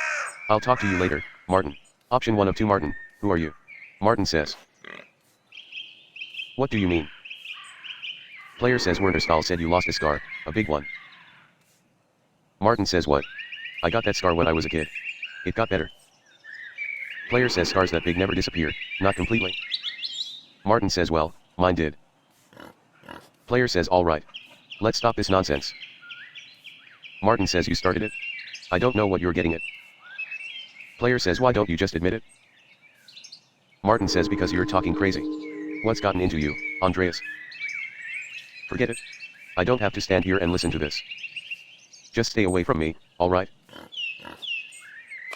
A: I'll talk to you later, Martin. Option 1 of 2, Martin, who are you? Martin says. What do you mean? Player says, Werner Stahl said you lost a scar, a big one. Martin says, what? I got that scar when I was a kid. It got better. Player says, scars that big never disappear, not completely. Martin says, well, mine did. Player says, all right. Let's stop this nonsense. Martin says, you started it? I don't know what you're getting at. Player says, why don't you just admit it? Martin says, because you're talking crazy. What's gotten into you, Andreas? Forget it. I don't have to stand here and listen to this. Just stay away from me, alright?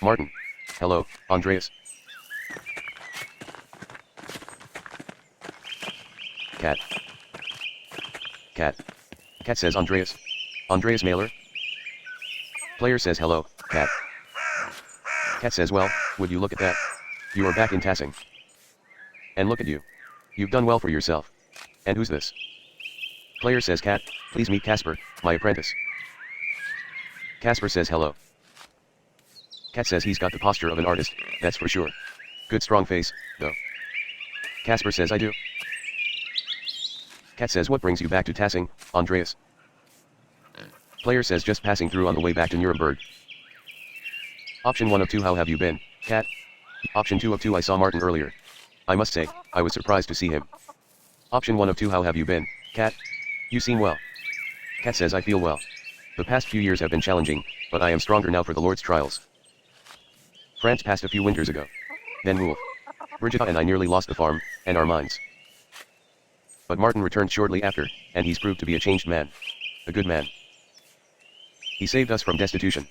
A: Martin. hello, Andreas. Cat. Cat. Cat says Andreas. Andreas Mailer. Player says hello, Cat. Cat says well, would you look at that? You are back in tassing. And look at you. You've done well for yourself. And who's this? Player says Cat, please meet Casper, my apprentice. Casper says hello. Cat says he's got the posture of an artist, that's for sure. Good strong face, though. Casper says I do. Cat says what brings you back to tassing, Andreas? Player says just passing through on the way back to Nuremberg. Option 1 of 2 how have you been, Cat? Option 2 of 2 I saw Martin earlier. I must say, I was surprised to see him. Option 1 of 2 how have you been, Cat? You seem well. Cat says I feel well. The past few years have been challenging, but I am stronger now for the Lord's trials. France passed a few winters ago. Then Wolf, Brigitte and I nearly lost the farm, and our mines. But Martin returned shortly after, and he's proved to be a changed man. A good man. He saved us from destitution.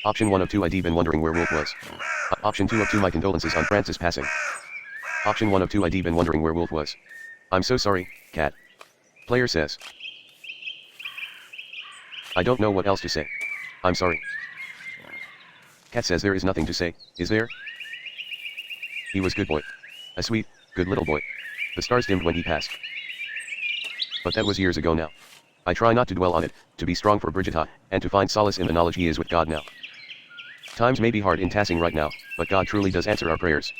A: Option 1 of 2 I'd been wondering where Wolf was. Option 2 of 2 my condolences on France's passing. Option 1 of 2 I'd been wondering where Wolf was. I'm so sorry, Cat. Player says. I don't know what else to say. I'm sorry. Cat says there is nothing to say, is there? He was good boy. A sweet, good little boy. The stars dimmed when he passed. But that was years ago now. I try not to dwell on it, to be strong for Brigitte, and to find solace in the knowledge he is with God now. Times may be hard in tassing right now, but God truly does answer our prayers.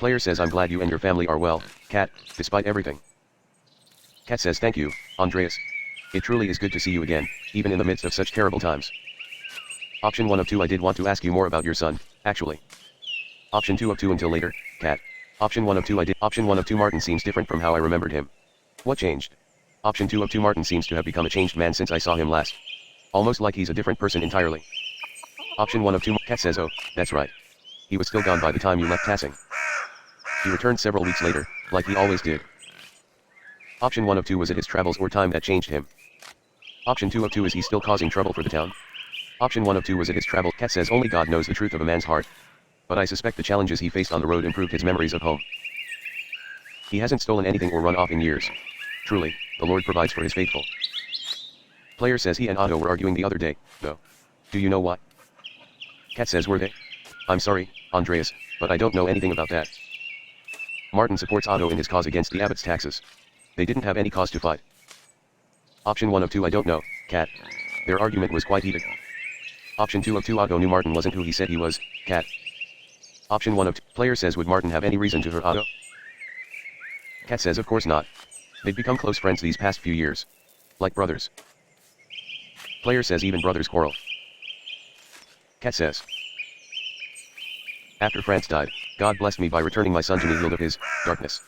A: Player says I'm glad you and your family are well, Cat, despite everything. Cat says thank you, Andreas. It truly is good to see you again, even in the midst of such terrible times. Option 1 of 2 I did want to ask you more about your son, actually. Option 2 of 2 until later, Cat. Option 1 of 2 I did. Option 1 of 2 Martin seems different from how I remembered him. What changed? Option 2 of 2 Martin seems to have become a changed man since I saw him last. Almost like he's a different person entirely. Option 1 of 2 Cat says oh, that's right. He was still gone by the time you left tassing. He returned several weeks later, like he always did. Option 1 of 2 was it his travels or time that changed him? Option 2 of 2 is he still causing trouble for the town? Option 1 of 2 was it his travel? Cat says only God knows the truth of a man's heart. But I suspect the challenges he faced on the road improved his memories of home. He hasn't stolen anything or run off in years. Truly, the Lord provides for his faithful. Player says he and Otto were arguing the other day, though. Do you know what? Cat says were they? I'm sorry, Andreas, but I don't know anything about that. Martin supports Otto in his cause against the abbot's taxes. They didn't have any cause to fight. Option 1 of 2 I don't know, Cat. Their argument was quite heated. Option 2 of 2 Otto knew Martin wasn't who he said he was, Cat. Option 1 of 2 Player says would Martin have any reason to hurt Otto? Cat says of course not. They've become close friends these past few years. Like brothers. Player says even brothers quarrel. Cat says. After France died, God blessed me by returning my son to me healed of his darkness.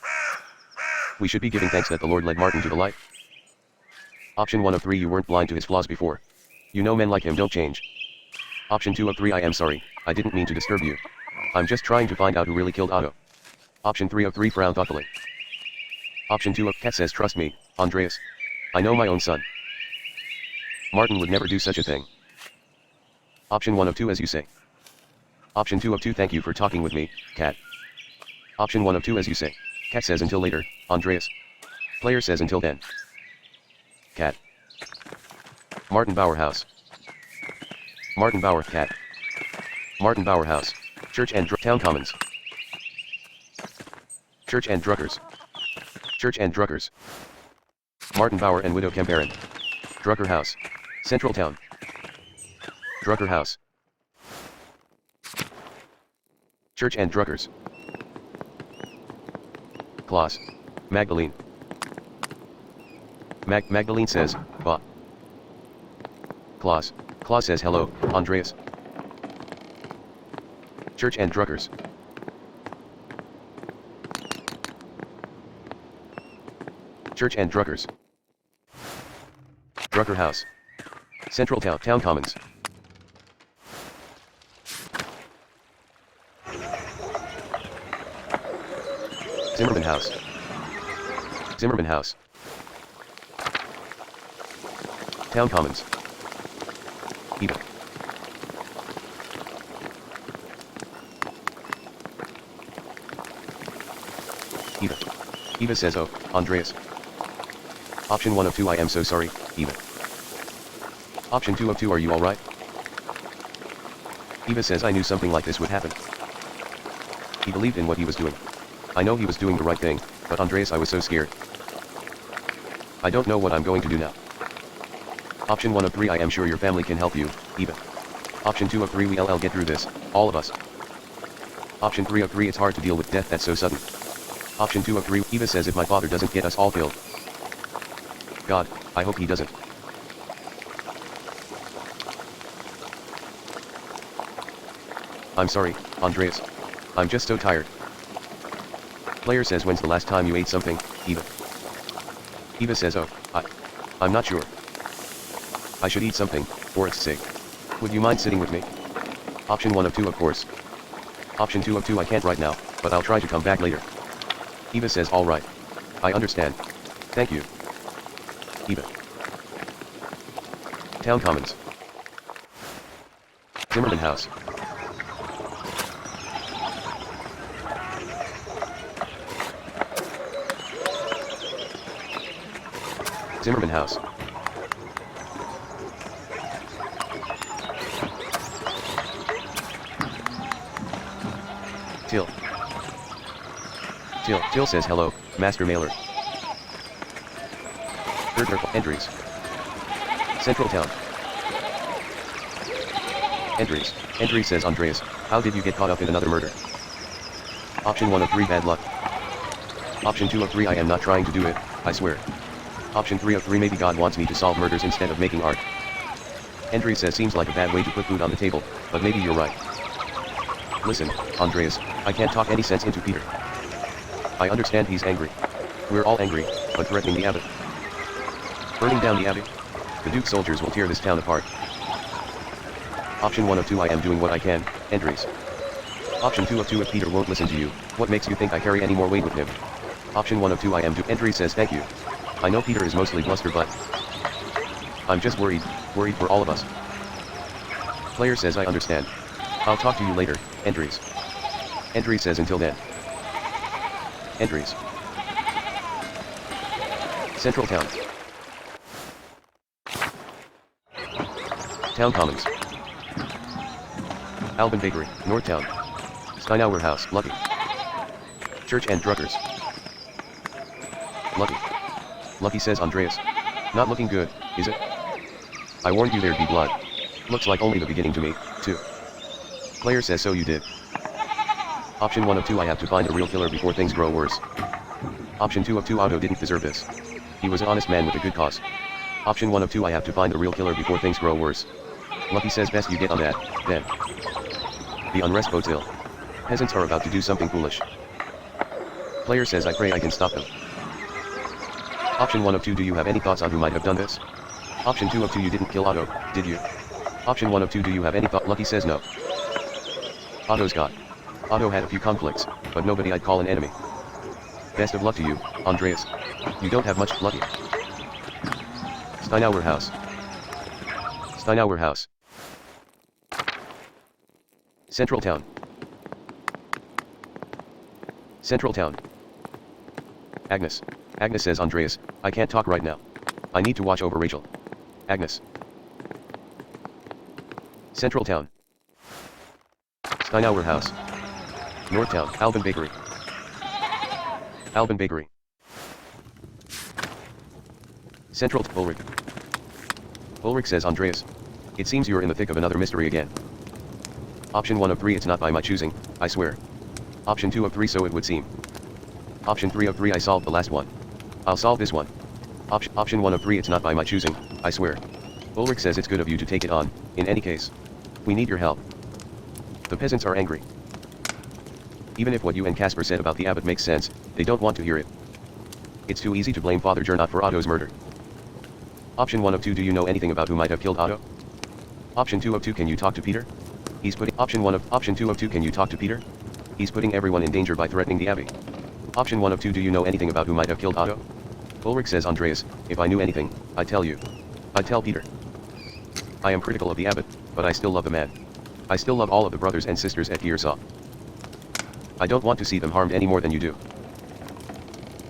A: We should be giving thanks that the Lord led Martin to the light. Option 1 of 3 you weren't blind to his flaws before. You know men like him don't change. Option 2 of 3 I am sorry, I didn't mean to disturb you. I'm just trying to find out who really killed Otto. Option 3 of 3 frown thoughtfully. Option 2 of Cat says trust me, Andreas. I know my own son. Martin would never do such a thing. Option 1 of 2 as you say. Option 2 of 2 thank you for talking with me, Cat. Option 1 of 2 as you say. Cat says until later, Andreas. Player says until then. Cat. Martin Bauer House. Martin Bauer Cat. Martin Bauer House. Church and Town Commons. Church and Druckers. Church and Druckers. Martin Bauer and Widow Kemperin. Drucker House. Central Town. Drucker House. Church and Druckers. Klaus. Magdalene. Magdalene says, bah. Klaus. Klaus says hello, Andreas. Church and Druckers. Church and Druckers. Drucker House. Central Town Commons. Zimmerman House. Zimmerman House. Town Commons. Eva. Eva says, oh, Andreas. Option 1 of 2, I am so sorry, Eva. Option 2 of 2, are you alright? Eva says, I knew something like this would happen. He believed in what he was doing. I know he was doing the right thing, but Andreas, I was so scared. I don't know what I'm going to do now. Option 1 of 3, I am sure your family can help you, Eva. Option 2 of 3, we'll get through this, all of us. Option 3 of 3, it's hard to deal with death that's so sudden. Option 2 of 3, Eva says, if my father doesn't get us all killed. God, I hope he doesn't. I'm sorry, Andreas. I'm just so tired. Player says, when's the last time you ate something, Eva? Eva says, oh, I'm not sure. I should eat something, for its sake. Would you mind sitting with me? Option 1 of 2, of course. Option 2 of 2, I can't right now, but I'll try to come back later. Eva says, alright. I understand. Thank you. Eva. Town Commons. Zimmerman House. Zimmerman House. Till says hello, Master Mailer. Entries. Central Town. Entries. Entry says Andreas, how did you get caught up in another murder? Option 1 of 3, bad luck. Option 2 of 3, I am not trying to do it, I swear. Option 3 of 3, maybe God wants me to solve murders instead of making art. Entry says, seems like a bad way to put food on the table, but maybe you're right. Listen, Andreas, I can't talk any sense into Peter. I understand he's angry. We're all angry, but threatening the abbot. Burning down the abbey? The Duke's soldiers will tear this town apart. Option 1 of 2, I am doing what I can, Entries. Option 2 of 2, if Peter won't listen to you, what makes you think I carry any more weight with him? Option 1 of 2, I am Entry says thank you. I know Peter is mostly bluster, but I'm just worried for all of us. Player says, I understand. I'll talk to you later, Entries. Entry says, until then. Entries. Central Town. Town Commons. Alban Bakery, North Town. Steinauer House, Lucky. Church and Druckers. Lucky. Lucky says Andreas. Not looking good, is it? I warned you there'd be blood. Looks like only the beginning to me, too. Player says, so you did. Option 1 of 2, I have to find a real killer before things grow worse. Option 2 of 2, Otto didn't deserve this. He was an honest man with a good cause. Option 1 of 2, I have to find a real killer before things grow worse. Lucky says, best you get on that, then. The unrest bodes ill. Peasants are about to do something foolish. Player says, I pray I can stop them. Option 1 of 2, do you have any thoughts on who might have done this? Option 2 of 2, you didn't kill Otto, did you? Option 1 of 2, do you have any thought? Lucky says no. Otto's got. Otto had a few conflicts, but nobody I'd call an enemy. Best of luck to you, Andreas. You don't have much lucky. Steinauer House. Steinauer House. Central Town. Central Town. Agnes. Agnes says, Andreas, I can't talk right now. I need to watch over Rachel. Agnes. Central Town. Steinauer House. North Town, Alban Bakery. Alban Bakery. Central Ulrich. Ulrich says, Andreas. It seems you're in the thick of another mystery again. Option 1 of 3, it's not by my choosing, I swear. Option 2 of 3, so it would seem. Option 3 of 3, I solved the last one. I'll solve this one. Option 1 of 3, it's not by my choosing, I swear. Ulrich says it's good of you to take it on, in any case. We need your help. The peasants are angry. Even if what you and Casper said about the abbot makes sense, they don't want to hear it. It's too easy to blame Father Gernot for Otto's murder. Option 1 of 2, do you know anything about who might have killed Otto? Option 2 of 2, can you talk to Peter? He's putting Option 2 of 2, can you talk to Peter? He's putting everyone in danger by threatening the abbey. Option 1 of 2, do you know anything about who might have killed Otto? Ulrich says, Andreas, if I knew anything, I'd tell you. I'd tell Peter. I am critical of the abbot, but I still love the man. I still love all of the brothers and sisters at Gearsaw. I don't want to see them harmed any more than you do.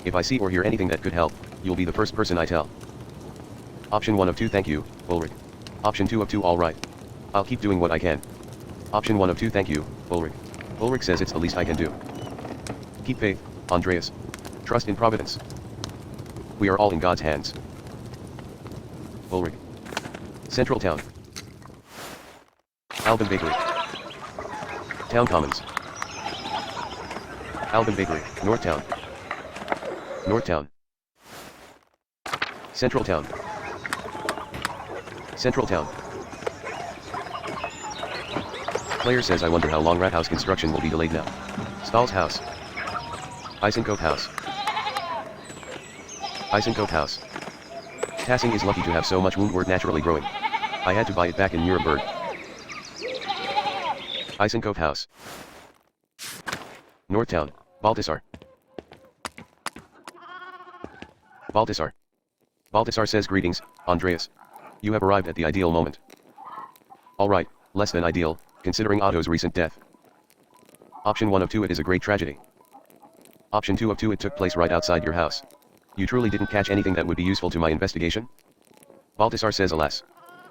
A: If I see or hear anything that could help, you'll be the first person I tell. Option 1 of 2 thank you, Ulrich. Option 2 of 2 alright. I'll keep doing what I can. Option 1 of 2 thank you, Ulrich. Ulrich says it's the least I can do. Keep faith, Andreas. Trust in Providence. We are all in God's hands. Ulrich. Central Town. Alban Bakery. Town Commons. Alban Bakery, North Town. North Town. Central Town. Central Town. Player says I wonder how long Rat House construction will be delayed now. Stahl's House. Eisenkopf House. Eisenkopf House. Tassing is lucky to have so much woundwort naturally growing. I had to buy it back in Nuremberg. Eisenkopf House. North Town, Balthasar. Balthasar. Balthasar says greetings, Andreas. You have arrived at the ideal moment. Alright, less than ideal, considering Otto's recent death. Option 1 of 2 it is a great tragedy. Option 2 of 2 it took place right outside your house. You truly didn't catch anything that would be useful to my investigation? Balthasar says alas.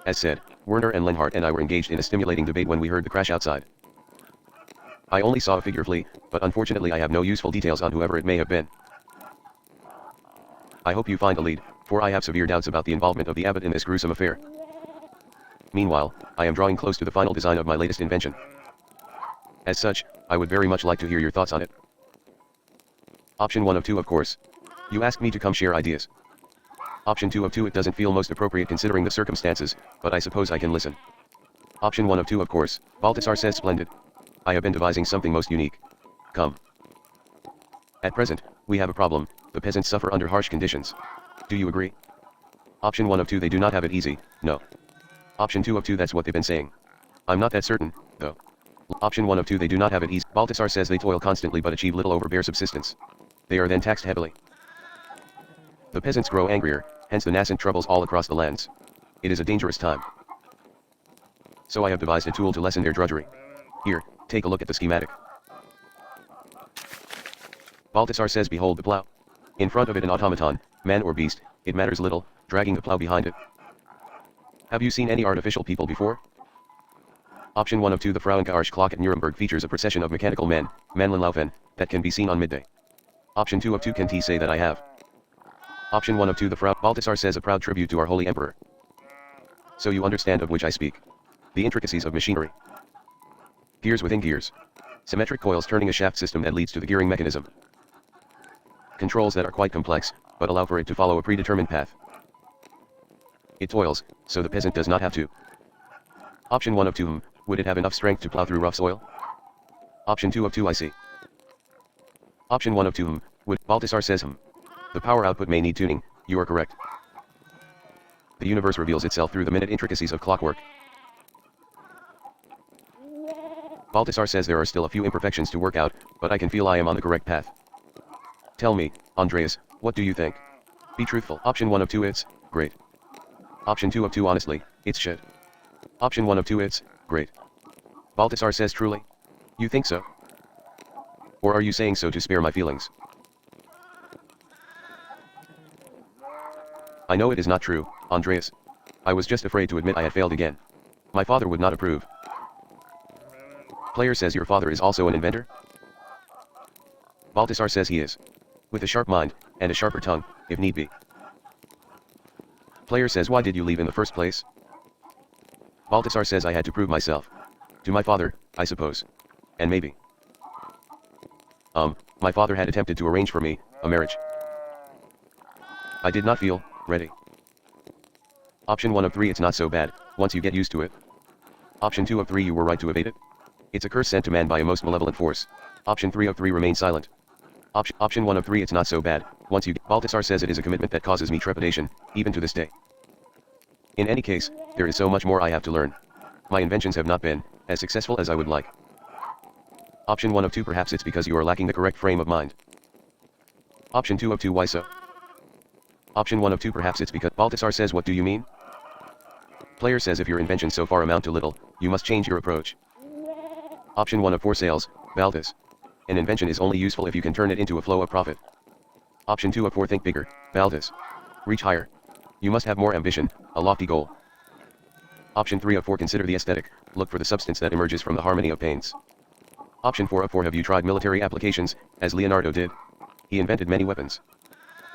A: As said, Werner and Lenhardt and I were engaged in a stimulating debate when we heard the crash outside. I only saw a figure flee, but unfortunately I have no useful details on whoever it may have been. I hope you find a lead, for I have severe doubts about the involvement of the abbot in this gruesome affair. Meanwhile, I am drawing close to the final design of my latest invention. As such, I would very much like to hear your thoughts on it. Option 1 of 2 of course. You asked me to come share ideas. Option 2 of 2 it doesn't feel most appropriate considering the circumstances, but I suppose I can listen. Option 1 of 2 of course, Balthasar says splendid. I have been devising something most unique. Come. At present, we have a problem, the peasants suffer under harsh conditions. Do you agree? Option 1 of 2 they do not have it easy, no. Option 2 of 2 that's what they've been saying. I'm not that certain, though. Option 1 of 2 they do not have it easy. Balthasar says they toil constantly but achieve little over bare subsistence. They are then taxed heavily. The peasants grow angrier, hence the nascent troubles all across the lands. It is a dangerous time. So I have devised a tool to lessen their drudgery. Here, take a look at the schematic. Balthasar says behold the plow. In front of it an automaton, man or beast, it matters little, dragging the plow behind it. Have you seen any artificial people before? Option 1 of 2 the Frauenkarsch clock at Nuremberg features a procession of mechanical men, Mannenlaufen, that can be seen on midday. Option 2 of 2 can T say that I have. Option 1 of 2 the Frau Balthasar says a proud tribute to our holy emperor. So you understand of which I speak. The intricacies of machinery. Gears within gears. Symmetric coils turning a shaft system that leads to the gearing mechanism. Controls that are quite complex, but allow for it to follow a predetermined path. It toils, so the peasant does not have to. Option 1 of 2 would it have enough strength to plow through rough soil? Option 2 of 2 I see. Option 1 of 2 would Balthasar says The power output may need tuning, you are correct. The universe reveals itself through the minute intricacies of clockwork. Balthasar says there are still a few imperfections to work out, but I can feel I am on the correct path. Tell me, Andreas, what do you think? Be truthful. Option 1 of 2 it's great. Option 2 of 2 honestly, it's shit. Option 1 of 2 it's great. Balthasar says truly? You think so? Or are you saying so to spare my feelings? I know it is not true, Andreas. I was just afraid to admit I had failed again. My father would not approve. Player says your father is also an inventor? Balthasar says he is. With a sharp mind, and a sharper tongue, if need be. Player says why did you leave in the first place? Balthasar says I had to prove myself. To my father, I suppose. And maybe. My father had attempted to arrange for me, a marriage. I did not feel ready. Option 1 of 3 it's not so bad, once you get used to it. Option 2 of 3 you were right to evade it. It's a curse sent to man by a most malevolent force. Option 3 of 3 remain silent. Option 1 of 3 it's not so bad, once you Balthasar says it is a commitment that causes me trepidation, even to this day. In any case, there is so much more I have to learn. My inventions have not been as successful as I would like. Option 1 of 2 perhaps it's because you are lacking the correct frame of mind. Option 2 of 2 why so? Option 1 of 2 perhaps it's because Balthasar says what do you mean? Player says if your inventions so far amount to little, you must change your approach. Option 1 of 4 sales, Balthas. An invention is only useful if you can turn it into a flow of profit. Option 2 of 4 think bigger, Valdez. Reach higher. You must have more ambition, a lofty goal. Option 3 of 4 consider the aesthetic, look for the substance that emerges from the harmony of paints. Option 4 of 4 have you tried military applications, as Leonardo did? He invented many weapons.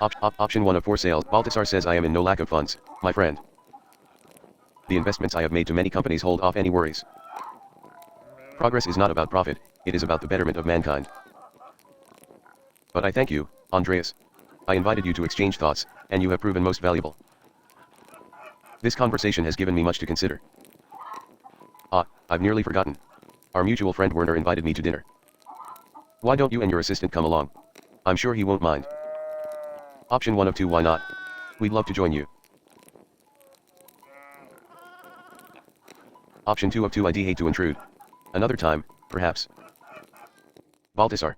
A: Option 1 of 4 sales, Baltasar says I am in no lack of funds, my friend. The investments I have made to many companies hold off any worries. Progress is not about profit, it is about the betterment of mankind. But I thank you, Andreas. I invited you to exchange thoughts, and you have proven most valuable. This conversation has given me much to consider. I've nearly forgotten. Our mutual friend Werner invited me to dinner. Why don't you and your assistant come along? I'm sure he won't mind. Option 1 of 2, why not? We'd love to join you. Option 2 of 2, I'd hate to intrude. Another time, perhaps. Baltasar.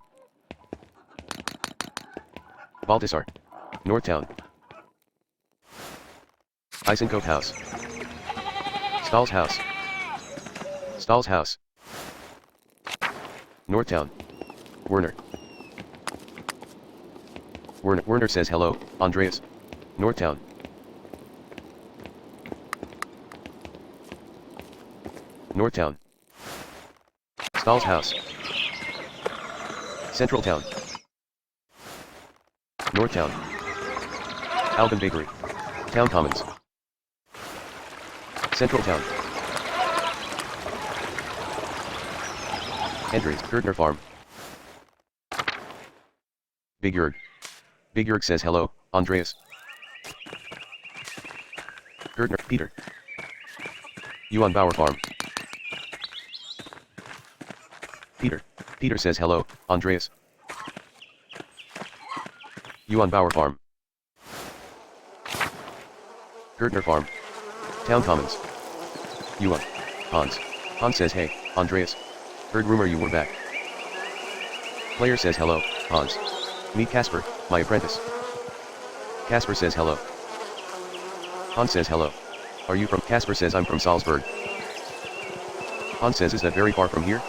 A: Baltasar. Northtown. Eisenkote House. Stahl's house. Stahl's house. Northtown. Werner. Werner says hello, Andreas. Northtown. Northtown. Stahl's house. Central Town. Northtown. Alban Bakery. Town Commons. Central Town. Entrance, Gertner Farm. Big Jurg. Big Jurg says hello, Andreas. Gertner, Peter. Johan Bauer Farm. Peter says hello, Andreas. Johan Bauer Farm. Gertner Farm. Town Commons. Johan. Hans says hey, Andreas. Heard rumor you were back. Player says hello, Hans. Meet Casper, my apprentice. Casper says hello. Hans says hello. Are you from? Casper says I'm from Salzburg. Hans says is that very far from here?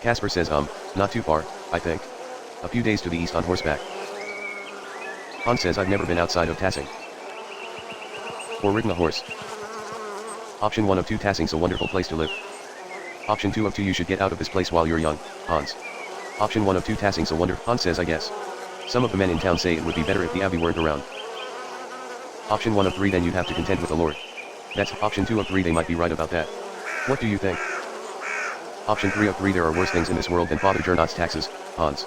A: Casper says not too far, I think. A few days to the east on horseback. Hans says I've never been outside of Tassing. Or ridden a horse. Option 1 of 2, Tassing's a wonderful place to live. Option 2 of 2, you should get out of this place while you're young, Hans. Option 1 of 2, Tassing's a wonderful. Hans says I guess. Some of the men in town say it would be better if the abbey weren't around. Option 1 of 3, then you'd have to contend with the Lord. That's option 2 of 3, they might be right about that. What do you think? Option 3 of 3, there are worse things in this world than Father Gernot's taxes, Hans.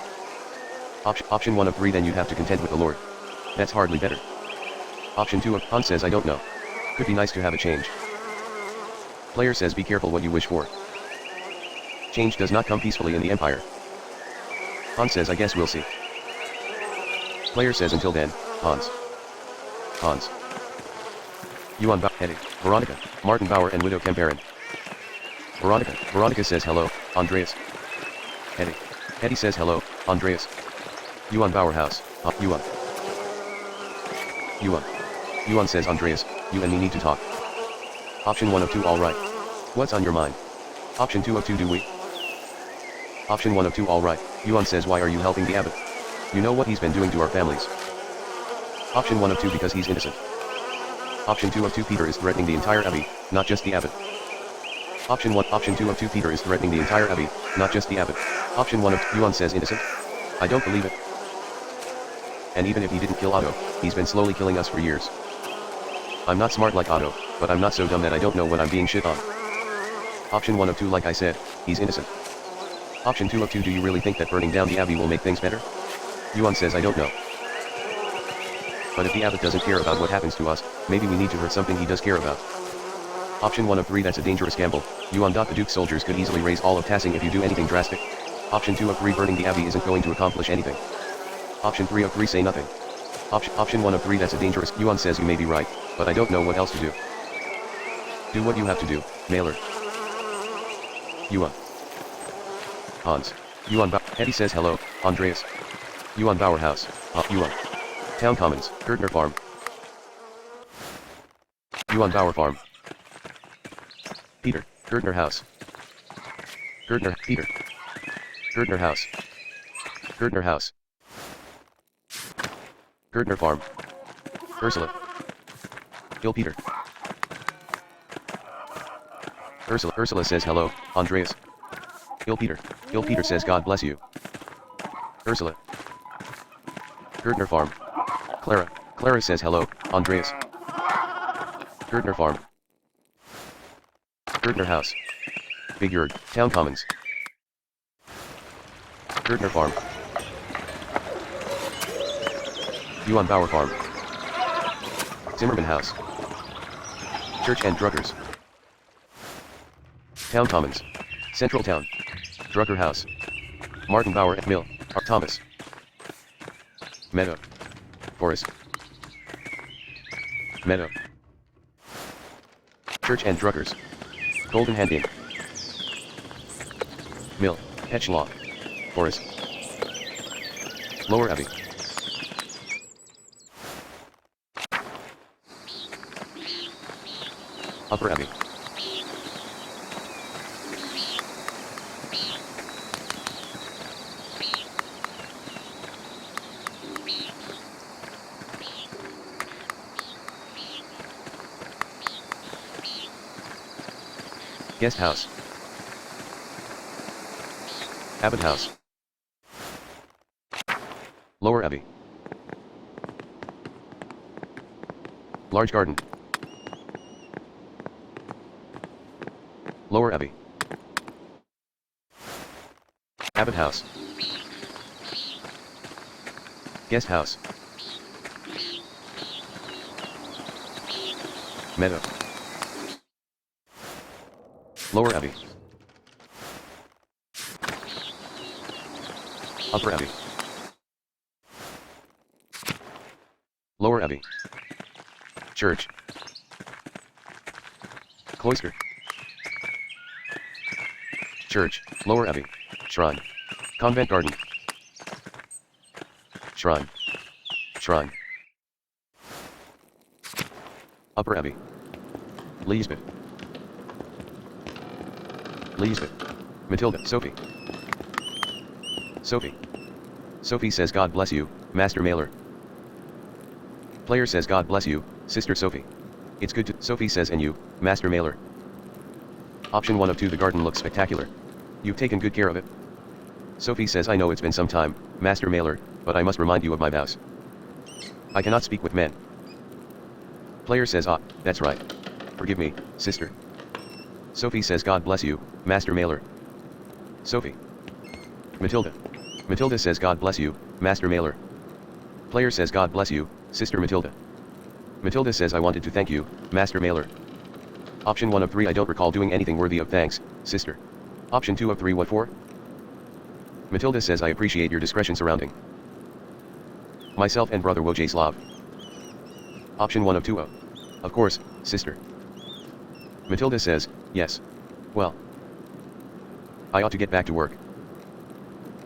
A: Option 1 of 3, then you'd have to contend with the Lord. That's hardly better. Option 2 of Hans says I don't know. Could be nice to have a change. Player says be careful what you wish for. Change does not come peacefully in the Empire. Hans says I guess we'll see. Player says until then, Hans. Johan Bauer, Hetty, Veronica, Martin Bauer and Widow Kemperin. Veronica says hello, Andreas. Hetty says hello, Andreas. Johan Bauer house, Johan says Andreas, you and me need to talk. Option 1 of 2, alright. What's on your mind? Option 2 of 2, do we? Option 1 of 2, alright. Johan says why are you helping the abbot? You know what he's been doing to our families. Option 1 of 2, because he's innocent. Option 2 of 2, Peter is threatening the entire abbey, not just the abbot. Option 2 of 2, Peter is threatening the entire abbey, not just the abbot. Option 1 of Johan says innocent. I don't believe it. And even if he didn't kill Otto, he's been slowly killing us for years. I'm not smart like Otto, but I'm not so dumb that I don't know what I'm being shit on. Option 1 of 2, like I said, he's innocent. Option 2 of 2, do you really think that burning down the abbey will make things better? Johan says I don't know. But if the abbot doesn't care about what happens to us, maybe we need to hurt something he does care about. Option 1 of 3, that's a dangerous gamble. Johan. The Duke's soldiers could easily raise all of Tassing if you do anything drastic. Option 2 of 3, burning the abbey isn't going to accomplish anything. Option 3 of 3, say nothing. Option 1 of 3, that's a dangerous. Johan says you may be right, but I don't know what else to do. Do what you have to do, Mailer. Johan. Hans. Johan Bauer. Hetty says hello, Andreas. Johan Bauer house, Johan. Town Commons, Gertner Farm. Johan Bauer Farm. Peter, Gertner house. Peter. Gertner house. Gertner Farm. Ursula. Il Peter. Ursula says hello, Andreas. Il Peter. Il Peter says God bless you. Ursula. Gertner Farm. Clara. Clara says hello, Andreas. Gertner Farm. Gertner House. Big Yard, Town Commons. Gertner Farm. Yuan Bauer Farm. Zimmerman House. Church and Druckers. Town Commons. Central Town. Drucker House. Martin Bauer at Mill, Art Thomas. Meadow. Forest. Meadow. Church and Druckers. Golden Handing. Mill, Etchlaw. Forest. Lower Abbey. Upper Abbey. Guest House. Abbot House. Lower Abbey. Large Garden. Lower Abbey. Abbot House. Guest House. Meadow. Lower Abbey. Upper Abbey. Lower Abbey. Church. Cloister. Church, Lower Abbey. Shrine. Convent Garden. Shrine. Shrine. Upper Abbey. Lisbeth. Lisbeth. Matilda. Sophie. Sophie. Sophie says God bless you, Master Mailer. Player says God bless you, Sister Sophie. It's good to, Sophie says, and you, Master Mailer. Option 1 of 2. The garden looks spectacular. You've taken good care of it. Sophie says, I know it's been some time, Master Mailer, but I must remind you of my vows. I cannot speak with men. Player says, ah, that's right. Forgive me, sister. Sophie says, God bless you, Master Mailer. Sophie. Matilda. Matilda says, God bless you, Master Mailer. Player says, God bless you, Sister Matilda. Matilda says, I wanted to thank you, Master Mailer. Option 1 of 3. I don't recall doing anything worthy of thanks, sister. Option 2 of 3. What for? Matilda says, I appreciate your discretion surrounding myself and brother Wojcislav. Option 1 of 2. Of course, sister. Matilda says, yes. Well, I ought to get back to work.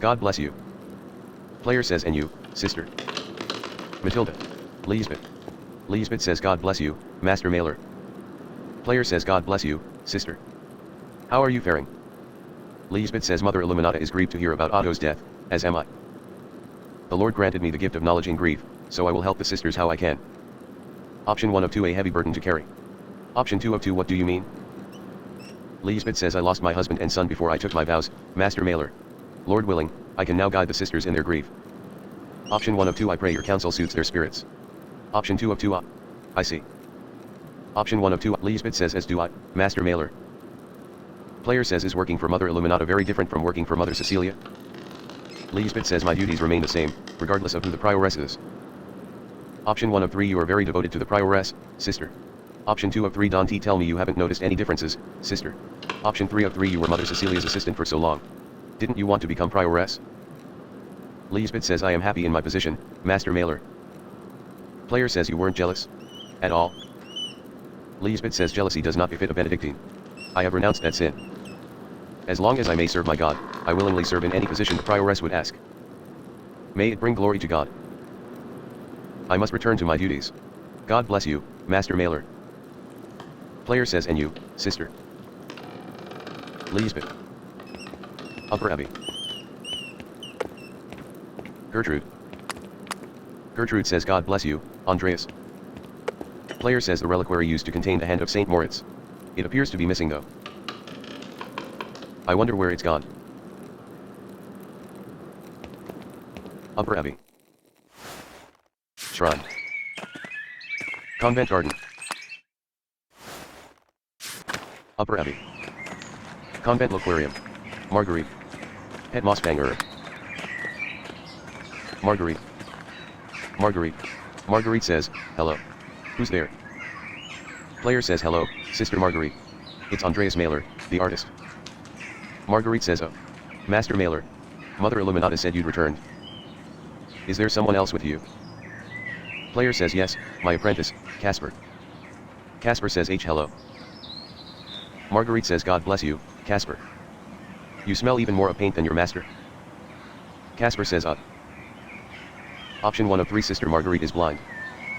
A: God bless you. Player says, and you, sister. Matilda. Lisbeth. Lisbeth says, God bless you, Master Mailer. Player says, God bless you, sister. How are you faring? Lisbeth says, Mother Illuminata is grieved to hear about Otto's death, as am I. The Lord granted me the gift of knowledge in grief, so I will help the sisters how I can. Option 1 of 2. A heavy burden to carry. Option 2 of 2. What do you mean? Lisbeth says, I lost my husband and son before I took my vows, Master Mailer. Lord willing, I can now guide the sisters in their grief. Option 1 of 2. I pray your counsel suits their spirits. Option 2 of 2. I see. Option 1 of 2. Lisbeth says, as do I, Master Mailer. Player says, is working for Mother Illuminata very different from working for Mother Cecilia? Lisbeth says, my duties remain the same, regardless of who the prioress is. Option 1 of 3. You are very devoted to the prioress, sister. Option 2 of 3. Dante, tell me you haven't noticed any differences, sister. Option 3 of 3. You were Mother Cecilia's assistant for so long. Didn't you want to become prioress? Lisbeth says, I am happy in my position, Master Mailer. Player says, you weren't jealous? At all? Lisbeth says, jealousy does not befit a Benedictine. I have renounced that sin. As long as I may serve my God, I willingly serve in any position the prioress would ask. May it bring glory to God. I must return to my duties. God bless you, Master Mailer. Player says, and you, sister. Lisbeth. Upper Abbey. Gertrude. Gertrude says God bless you, Andreas. Player says the reliquary used to contain the hand of Saint Moritz. It appears to be missing though. I wonder where it's gone. Upper Abbey. Shrine. Convent Garden. Upper Abbey. Convent Aquarium. Marguerite. Het Mosvanger. Marguerite. Marguerite. Marguerite says, hello. Who's there? Player says hello, Sister Marguerite. It's Andreas Mailer, the artist. Marguerite says oh. Master Mailer. Mother Illuminata said you'd returned. Is there someone else with you? Player says yes, my apprentice, Casper. Casper says hello. Marguerite says God bless you, Casper. You smell even more of paint than your master. Casper says Option 1 of 3 Sister Marguerite is blind.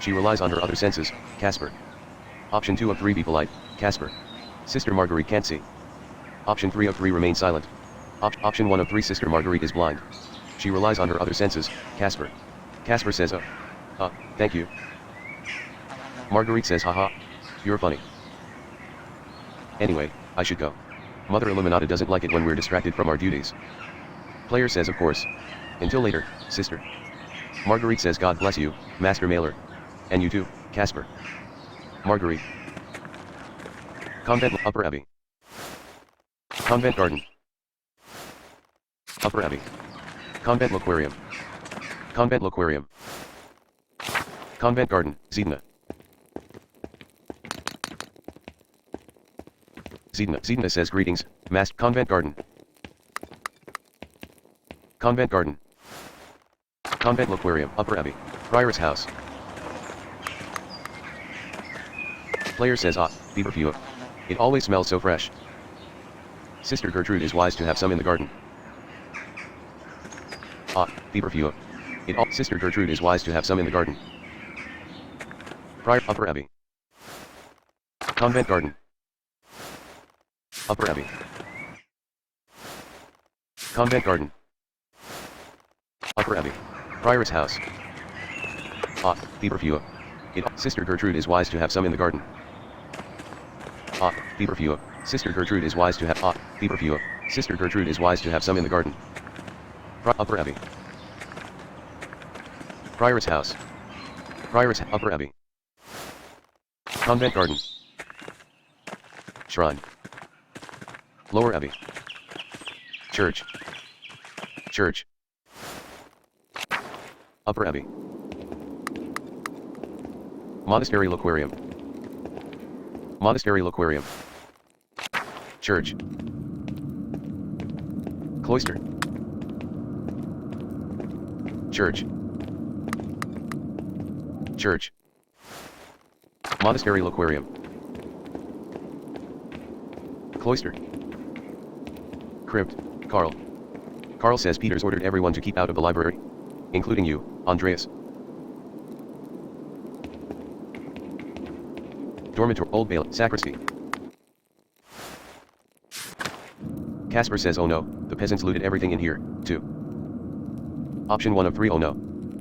A: She relies on her other senses, Casper. Option 2 of 3 be polite, Casper. Sister Marguerite can't see. Option 3 of 3 remain silent. Option 1 of 3 Sister Marguerite is blind. She relies on her other senses, Casper. Casper says thank you. Marguerite says haha, you're funny. Anyway, I should go. Mother Illuminata doesn't like it when we're distracted from our duties. Player says of course. Until later, sister. Marguerite says God bless you, Master Mailer. And you too, Casper. Marguerite. Convent Upper Abbey. Convent Garden. Upper Abbey. Convent Aquarium. Convent Aquarium. Convent Garden, Zidna. Zidna says greetings, Master Convent Garden. Convent Garden. Convent Aquarium, Upper Abbey. Prioress House. Player says the perfume. It always smells so fresh. Sister Gertrude is wise to have some in the garden. The perfume. Sister Gertrude is wise to have some in the garden. Prior Upper Abbey. Convent Garden. Upper Abbey. Convent Garden. Upper Abbey. Prioress House. The perfume. Sister Gertrude is wise to have some in the garden. The perfume. Sister Gertrude is wise to have the perfume. Sister Gertrude is wise to have some in the garden. Upper Abbey. Prioress House. Prioress Upper Abbey. Convent Garden. Shrine. Lower Abbey. Church. Church. Upper Abbey. Monastery Aquarium. Monastery Aquarium. Church. Cloister. Church. Church. Monastery Aquarium. Cloister. Crypt. Carl. Carl says Peter's ordered everyone to keep out of the library. Including you, Andreas. Dormitory, Old Bailey, Sacristy. Casper says oh no, the peasants looted everything in here, too. Option 1 of 3 oh no.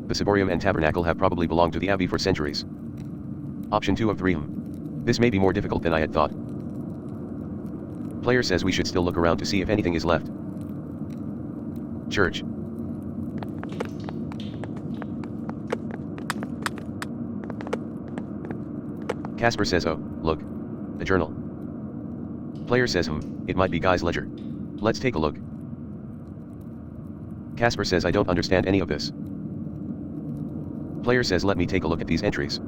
A: The ciborium and tabernacle have probably belonged to the abbey for centuries. Option 2 of 3 This may be more difficult than I had thought. Player says we should still look around to see if anything is left. Church. Casper says oh, look. A journal. Player says it might be Guy's ledger. Let's take a look. Casper says I don't understand any of this. Player says let me take a look at these entries.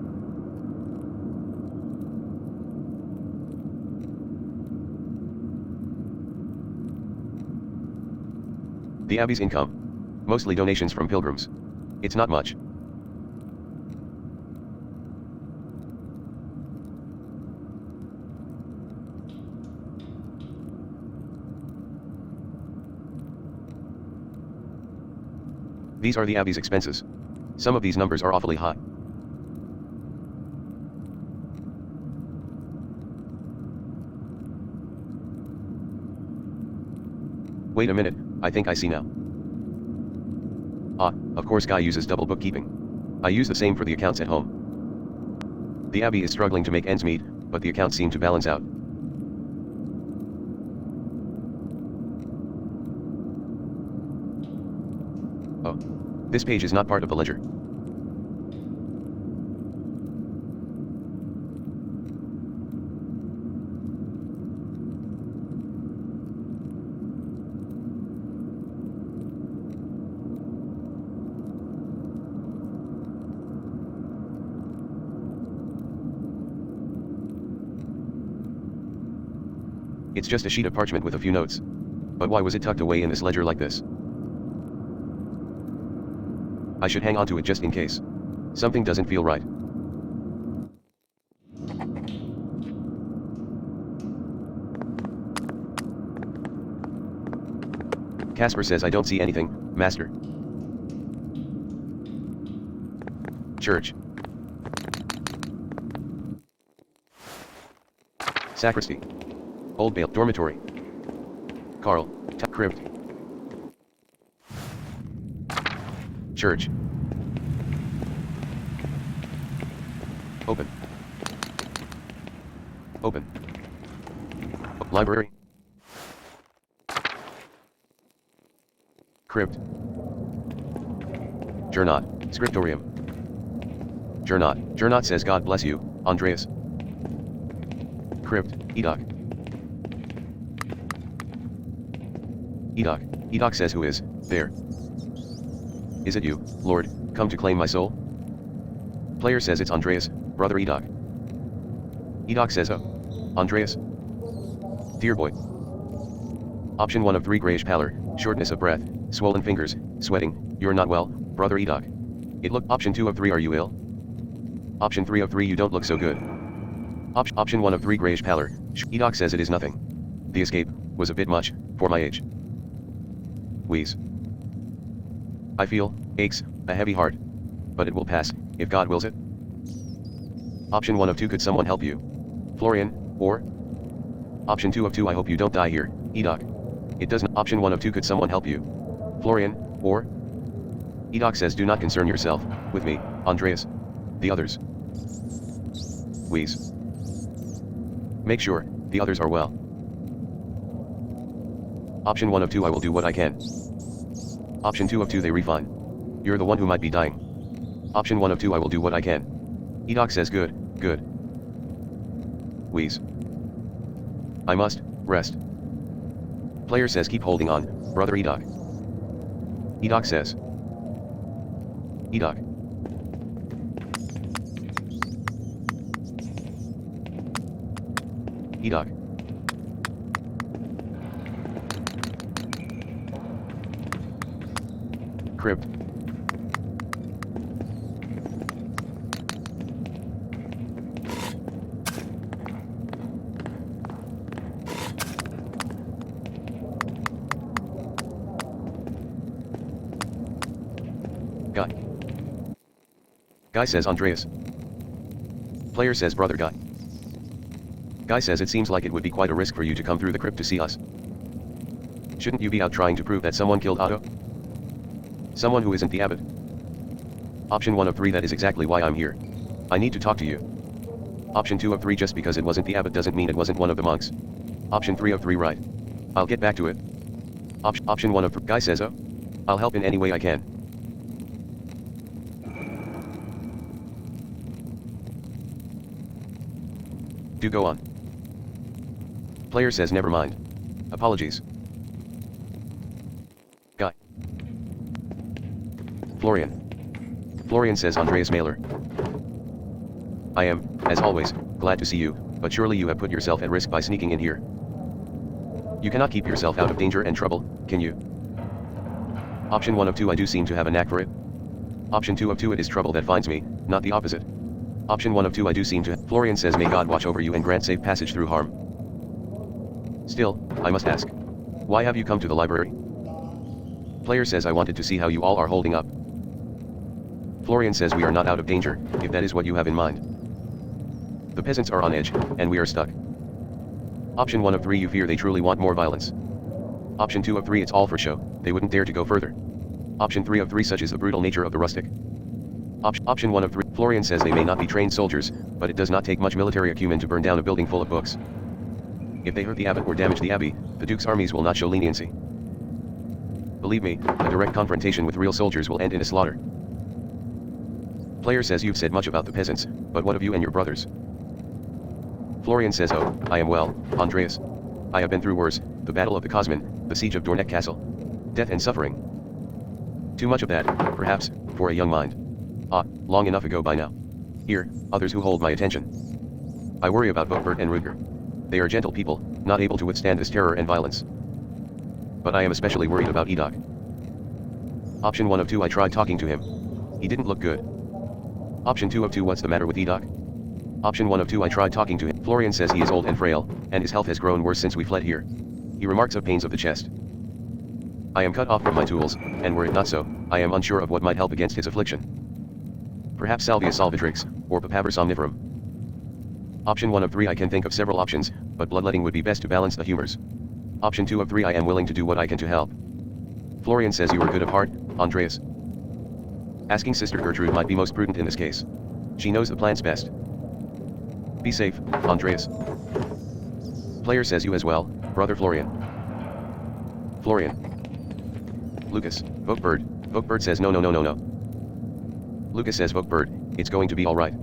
A: The abbey's income. Mostly donations from pilgrims. It's not much. These are the abbey's expenses. Some of these numbers are awfully high. Wait a minute, I think I see now. Of course Guy uses double bookkeeping. I use the same for the accounts at home. The Abbey is struggling to make ends meet, but the accounts seem to balance out. Oh. This page is not part of the ledger. It's just a sheet of parchment with a few notes. But why was it tucked away in this ledger like this? I should hang on to it just in case. Something doesn't feel right. Casper says I don't see anything, Master. Church. Sacristy. Old Bale, dormitory. Carl, crypt. Church. Open. Open. Library. Crypt. Gernot, scriptorium. Gernot says God bless you, Andreas. Crypt, Edok. Edok says who is there? Is it you, Lord, come to claim my soul? Player says it's Andreas, brother Edok. Edok says oh. Andreas? Dear boy. Option 1 of 3 grayish pallor, shortness of breath, swollen fingers, sweating, you're not well, brother Edok. It look option 2 of 3 are you ill? Option 3 of 3 you don't look so good. Option 1 of 3 grayish pallor, Edok says it is nothing. The escape was a bit much for my age. Wheeze. I feel aches, a heavy heart. But it will pass, if God wills it. Option 1 of 2 could someone help you? Florian, or? Option 2 of 2 I hope you don't die here, Edok. It doesn't. Option 1 of 2 could someone help you? Florian, or? Edok says do not concern yourself with me, Andreas. The others. Wheeze. Make sure the others are well. Option 1 of 2 I will do what I can. Option 2 of 2 they refine. You're the one who might be dying. Option 1 of 2 I will do what I can. Edok says good. Wheeze. I must rest. Player says keep holding on, brother Edok. Edok says. Edok. Edok. Crypt. Guy says Andreas. Player says brother Guy. Guy says it seems like it would be quite a risk for you to come through the crypt to see us. Shouldn't you be out trying to prove that someone killed Otto? Someone who isn't the abbot. Option 1 of 3 that is exactly why I'm here. I need to talk to you. Option 2 of 3 just because it wasn't the abbot doesn't mean it wasn't one of the monks. Option 3 of 3 right. I'll get back to it. Option 1 of 3. Guy says oh. I'll help in any way I can. Do go on. Player says never mind. Apologies. Guy. Florian says Andreas Mailer. I am, as always, glad to see you, but surely you have put yourself at risk by sneaking in here. You cannot keep yourself out of danger and trouble, can you? Option 1 of 2 I do seem to have a knack for it. Option 2 of 2 it is trouble that finds me, not the opposite. Option 1 of 2 I do seem to. Florian says may God watch over you and grant safe passage through harm. Still, I must ask. Why have you come to the library? Player says I wanted to see how you all are holding up. Florian says we are not out of danger, if that is what you have in mind. The peasants are on edge, and we are stuck. Option 1 of 3 you fear they truly want more violence. Option 2 of 3 it's all for show, they wouldn't dare to go further. Option 3 of 3 such is the brutal nature of the rustic. Option 1 of 3. Florian says they may not be trained soldiers, but it does not take much military acumen to burn down a building full of books. If they hurt the abbot or damage the abbey, the Duke's armies will not show leniency. Believe me, a direct confrontation with real soldiers will end in a slaughter. Player says you've said much about the peasants, but what of you and your brothers? Florian says, oh, I am well, Andreas. I have been through worse, the Battle of the Cosmin, the Siege of Dornet Castle. Death and suffering. Too much of that, perhaps, for a young mind. Ah, long enough ago by now. Here, others who hold my attention. I worry about Vogbert and Rudger. They are gentle people, not able to withstand this terror and violence. But I am especially worried about Edok. Option 1 of 2. I tried talking to him. He didn't look good. Option 2 of 2. What's the matter with Edok? Option 1 of 2. I tried talking to him. Florian says he is old and frail, and his health has grown worse since we fled here. He remarks of pains of the chest. I am cut off from my tools, and were it not so, I am unsure of what might help against his affliction. Perhaps Salvia salvatrix, or Papaver somniferum. Option 1 of 3. I can think of several options, but bloodletting would be best to balance the humors. Option 2 of 3. I am willing to do what I can to help. Florian says you are good of heart, Andreas. Asking Sister Gertrude might be most prudent in this case. She knows the plans best. Be safe, Andreas. Player says you as well, Brother Florian. Florian. Lucas, Vogbert. Vogbert says no. Lucas says Vogbert, it's going to be alright.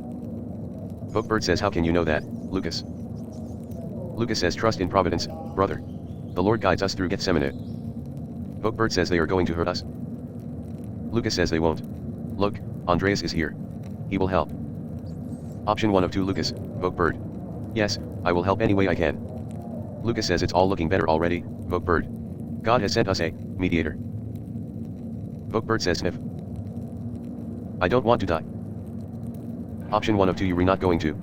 A: Vogbert says how can you know that, Lucas? Lucas says trust in Providence, brother. The Lord guides us through Gethsemane. Vogbert says they are going to hurt us. Lucas says they won't. Look, Andreas is here. He will help. Option 1 of 2. Lucas, Vogbert. Yes, I will help any way I can. Lucas says it's all looking better already, Vogbert. God has sent us a mediator. Vogbert says sniff. I don't want to die. Option 1 of 2. You're not going to.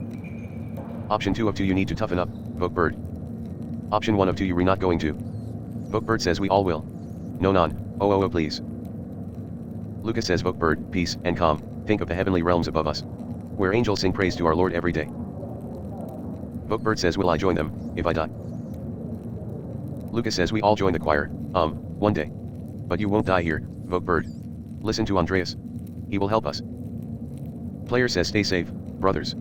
A: Option 2 of 2. You need to toughen up, Vogbert. Option 1 of 2. You're not going to. Vogbert says we all will. No non, oh please. Lucas says Vogbert, peace and calm, think of the heavenly realms above us, where angels sing praise to our Lord every day. Vogbert says will I join them, if I die? Lucas says we all join the choir, one day. But you won't die here, Vogbert. Listen to Andreas. He will help us. Player says stay safe, brothers.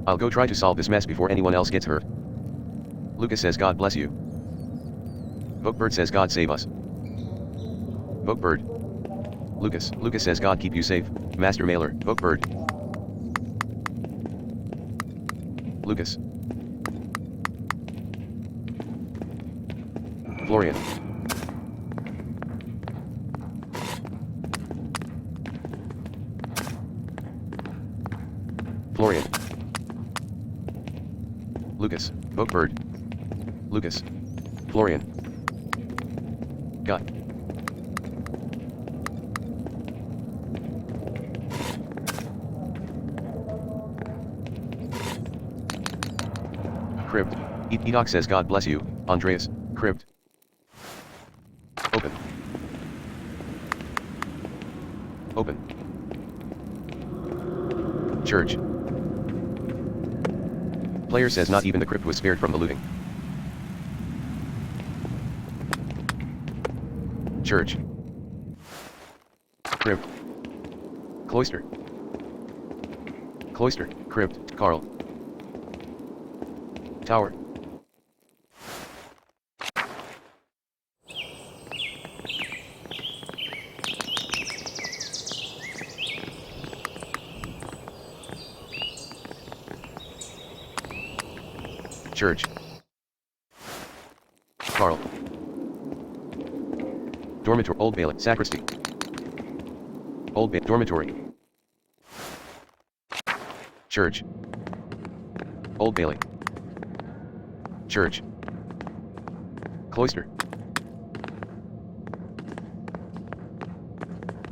A: I'll go try to solve this mess before anyone else gets hurt. Lucas says God bless you. Vogbert says God save us. Vogbert. Lucas says God keep you safe, Master Mailer. Vogbert. Lucas. Florian. Florian. Lucas, Vogbert. Lucas. Florian. God. Crypt. Edok says God bless you, Andreas. Crypt. Open. Open. Church. Player says not even the crypt was spared from the looting. Church. Crypt. Cloister. Cloister. Crypt. Carl. Tower. Church. Carl. Dormitory. Old Bailey. Sacristy. Old Bailey. Dormitory. Church. Old Bailey. Church. Cloister.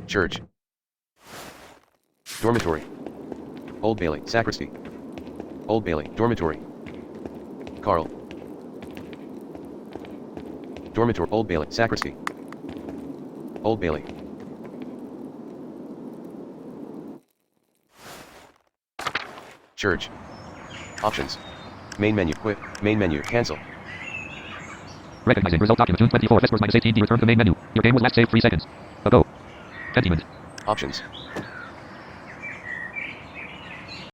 A: Church. Dormitory. Old Bailey. Sacristy. Old Bailey. Dormitory. Carl. Dormitory. Old Bailey. Sacristy. Old Bailey. Church. Options. Main menu. Quit. Main menu. Cancel.
B: Recognizing result document June 24, Vespers -18D. Return to main menu. Your game was last saved 3 seconds ago. Pentiment.
A: Options.